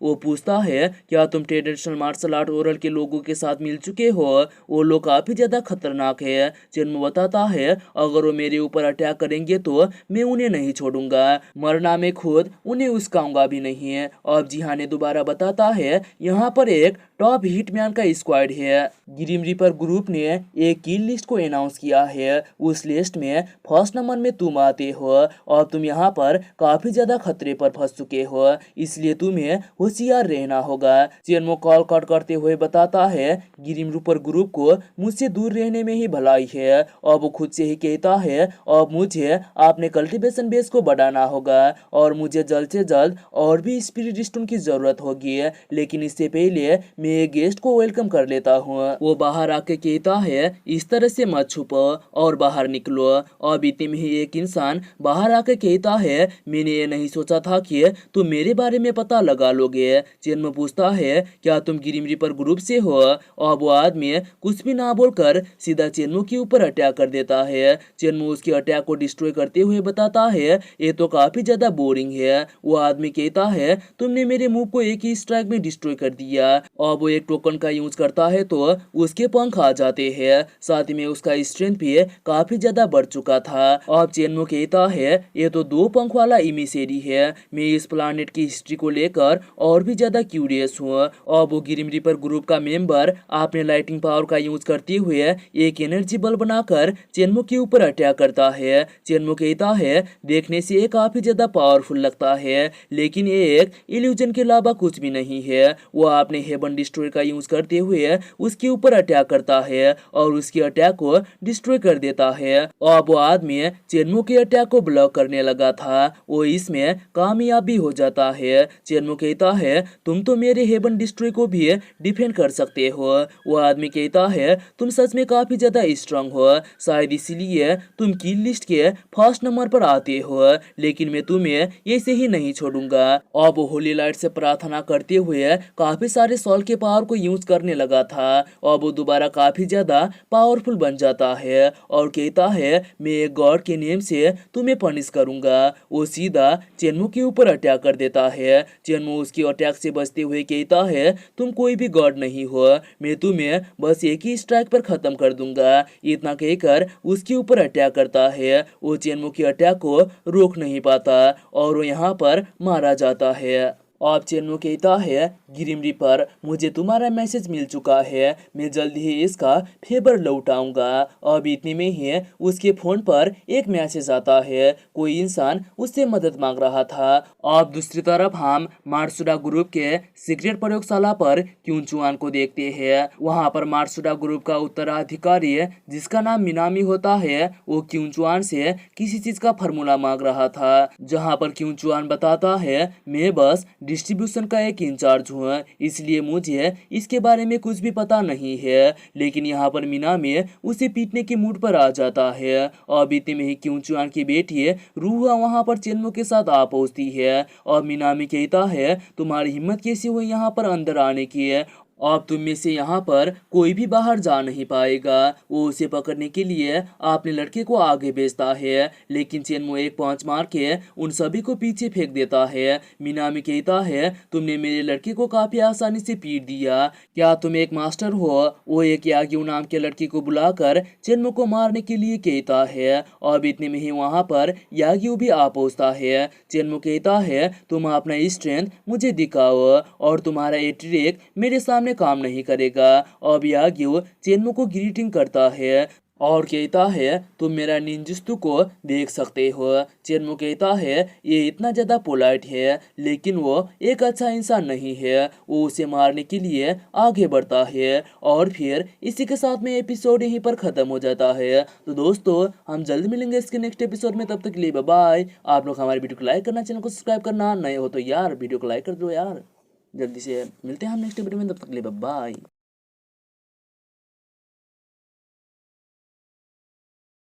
वो पूछता है क्या तुम ट्रेडिशनल मार्शल आर्ट ओरल के लोगों के साथ मिल चुके हो? वो लोग काफी ज्यादा खतरनाक है। चेनमो बताता है अगर वो मेरे ऊपर अटैक करेंगे तो मैं उन्हें नहीं छोड़ूंगा, मरना मैं खुद उन्हें उस्काऊंगा भी नहीं है। अब जिहाने दोबारा बताता है यहाँ पर एक टॉप हिटमैन का स्क्वाड है। ग्रिम रीपर ग्रुप ने एक किल लिस्ट को अनाउंस किया है। उस लिस्ट में फर्स्ट नंबर में तुम आते हो और तुम यहाँ पर काफी ज्यादा खतरे पर फंस चुके हो, इसलिए तुम्हें होशियार रहना होगा। चेनमो कॉल कट करते हुए बताता है ग्रिम रीपर ग्रुप को मुझसे दूर रहने में ही भलाई है और वो खुद से ही कहता है अब मुझे अपने कल्टीवेशन बेस को बढ़ाना होगा और मुझे जल्द से जल्द और भी स्पिरिट स्टोन की जरूरत होगी, लेकिन इससे पहले मैं एक गेस्ट को वेलकम कर लेता हूँ। वो बाहर आके कहता है इस तरह से मत छुपो और बाहर निकलो। अब इतने में ही एक इंसान बाहर आके कहता है मैंने ये नहीं सोचा था कि तुम मेरे बारे में पता लगा लोगे। चेनमो पूछता है क्या तुम ग्रिम रीपर ग्रुप से हो? और वो आदमी कुछ भी ना बोलकर सीधा चेनमो के ऊपर अटैक कर देता है। चेनमो उसके अटैक को डिस्ट्रॉय करते हुए बताता है ये तो काफी ज्यादा बोरिंग है। वो आदमी कहता है तुमने मेरे मूव को एक ही स्ट्राइक में डिस्ट्रॉय कर दिया। और वो एक टोकन का यूज करता है तो उसके पंख आ जाते हैं, साथ में उसका स्ट्रेंथ भी काफी ज्यादा बढ़ चुका था। अब चेनमो कहता है ये तो 2 पंख वाला इमिसेरी है। मैं इस प्लानेट की हिस्ट्री को लेकर और भी ज्यादा क्यूरियस हूँ। अब वो ग्रिम रीपर ग्रुप का मेंबर अपने लाइटिंग पावर का यूज करते हुए एक एनर्जी बल बनाकर चेनमो के ऊपर अटैक करता है। चेनमो कहता है देखने से ये काफी ज्यादा पावरफुल लगता है, लेकिन ये एक इल्यूजन के अलावा कुछ भी नहीं है। वो अपने हेवन डिस्ट्रॉयर का यूज करते हुए उसके ऊपर अटैक करता है और उसके अटैक को डिस्ट्रॉय कर देता है। और वो आदमी चेनमो के अटैक को ब्लॉक करने लगा था, वो इसमें कामयाब भी हो जाता है। चेनमो कहता है तुम तो मेरे हेवन डिस्ट्रॉय को भी डिफेंड कर सकते हो। वो आदमी कहता है तुम सच में काफी ज्यादा स्ट्रांग हो, शायद इसीलिए तुम किल लिस्ट के फर्स्ट नंबर पर आते हो, लेकिन मैं तुम्हें ऐसे ही नहीं छोड़ूंगा। और वो होली लाइट से प्रार्थना करते हुए काफी सारे सॉल के पावर को यूज करने लगा था और वो दोबारा काफी ज्यादा पावरफुल बन जाता है और कहता है मैं एक गॉड के नेम से तुम्हें पनिश करूंगा। वो सीधा चेनमो के ऊपर अटैक कर देता है। चेनमो उसकी अटैक से बचते हुए कहता है तुम कोई भी गॉड नहीं हो, मैं तुम्हें बस एक ही स्ट्राइक पर खत्म कर दूंगा। इतना कहकर उसके ऊपर अटैक करता है। वो चेनमो की अटैक को रोक नहीं पाता और वो यहाँ पर मारा जाता है। अब चेनमो कहता है ग्रिम रीपर मुझे तुम्हारा मैसेज मिल चुका है, मैं जल्द ही इसका फेवर लौटाऊंगा। अब इतने में ही उसके फोन पर एक मैसेज आता है, कोई इंसान उससे मदद मांग रहा था। अब दूसरी तरफ हम मार्सुडा ग्रुप के सीक्रेट प्रयोगशाला पर क्यूनचुआन को देखते हैं। वहां पर मार्सुडा ग्रुप का उत्तराधिकारी जिसका नाम मिनामी होता है वो क्यूनचुआन से किसी चीज का फार्मूला मांग रहा था, जहां पर क्यूनचुआन बताता है मैं बस डिस्ट्रीब्यूशन का एक इंचार्ज हूँ, इसलिए मुझे इसके बारे में कुछ भी पता नहीं है। लेकिन यहाँ पर मिनामी उसे पीटने के मूड पर आ जाता है। अब इतने में ही क्यूनचुआन की बेटी रूहा वहाँ पर चेनमो के साथ आ पहुँचती है और मिनामी कहता है तुम्हारी हिम्मत कैसी हुई यहाँ पर अंदर आने की है, अब तुम में से यहाँ पर कोई भी बाहर जा नहीं पाएगा। वो उसे पकड़ने के लिए अपने लड़के को आगे भेजता है, लेकिन चेनमो एक पंच मार के उन सभी को पीछे फेंक देता है। मिनामी कहता है तुमने मेरे लड़के को काफी आसानी से पीट दिया, क्या तुम एक मास्टर हो? वो एक याग्यू नाम के लड़के को बुलाकर चेनमो को मारने के लिए कहता है। अब इतने में ही वहाँ पर याग्यू भी आ पहुँचता है। चेनमो कहता है तुम अपना स्ट्रेंथ मुझे दिखाओ और तुम्हारा ये ट्रिक मेरे सामने काम नहीं करेगा। अब याग्यू चेनमो को ग्रीटिंग करता है और कहता है तुम मेरा निंजुत्सु को देख सकते हो। चेनमो कहता है ये इतना ज़्यादा पोलाइट है, लेकिन वो एक अच्छा इंसान नहीं है। वो उसे मारने के लिए आगे बढ़ता है और फिर इसी के साथ में एपिसोड यहीं पर ख़त्म हो जाता है। तो दोस्तों हम जल्द मिलेंगे इसके नेक्स्ट एपिसोड में, तब तक के लिए बाय बाय। आप लोग हमारे वीडियो को लाइक करना, चैनल को सब्सक्राइब करना, नए हो तो यार वीडियो को लाइक कर दो यार। जल्दी से मिलते हैं हम नेक्स्ट वीडियो में, तब तक के लिए बाय बाय।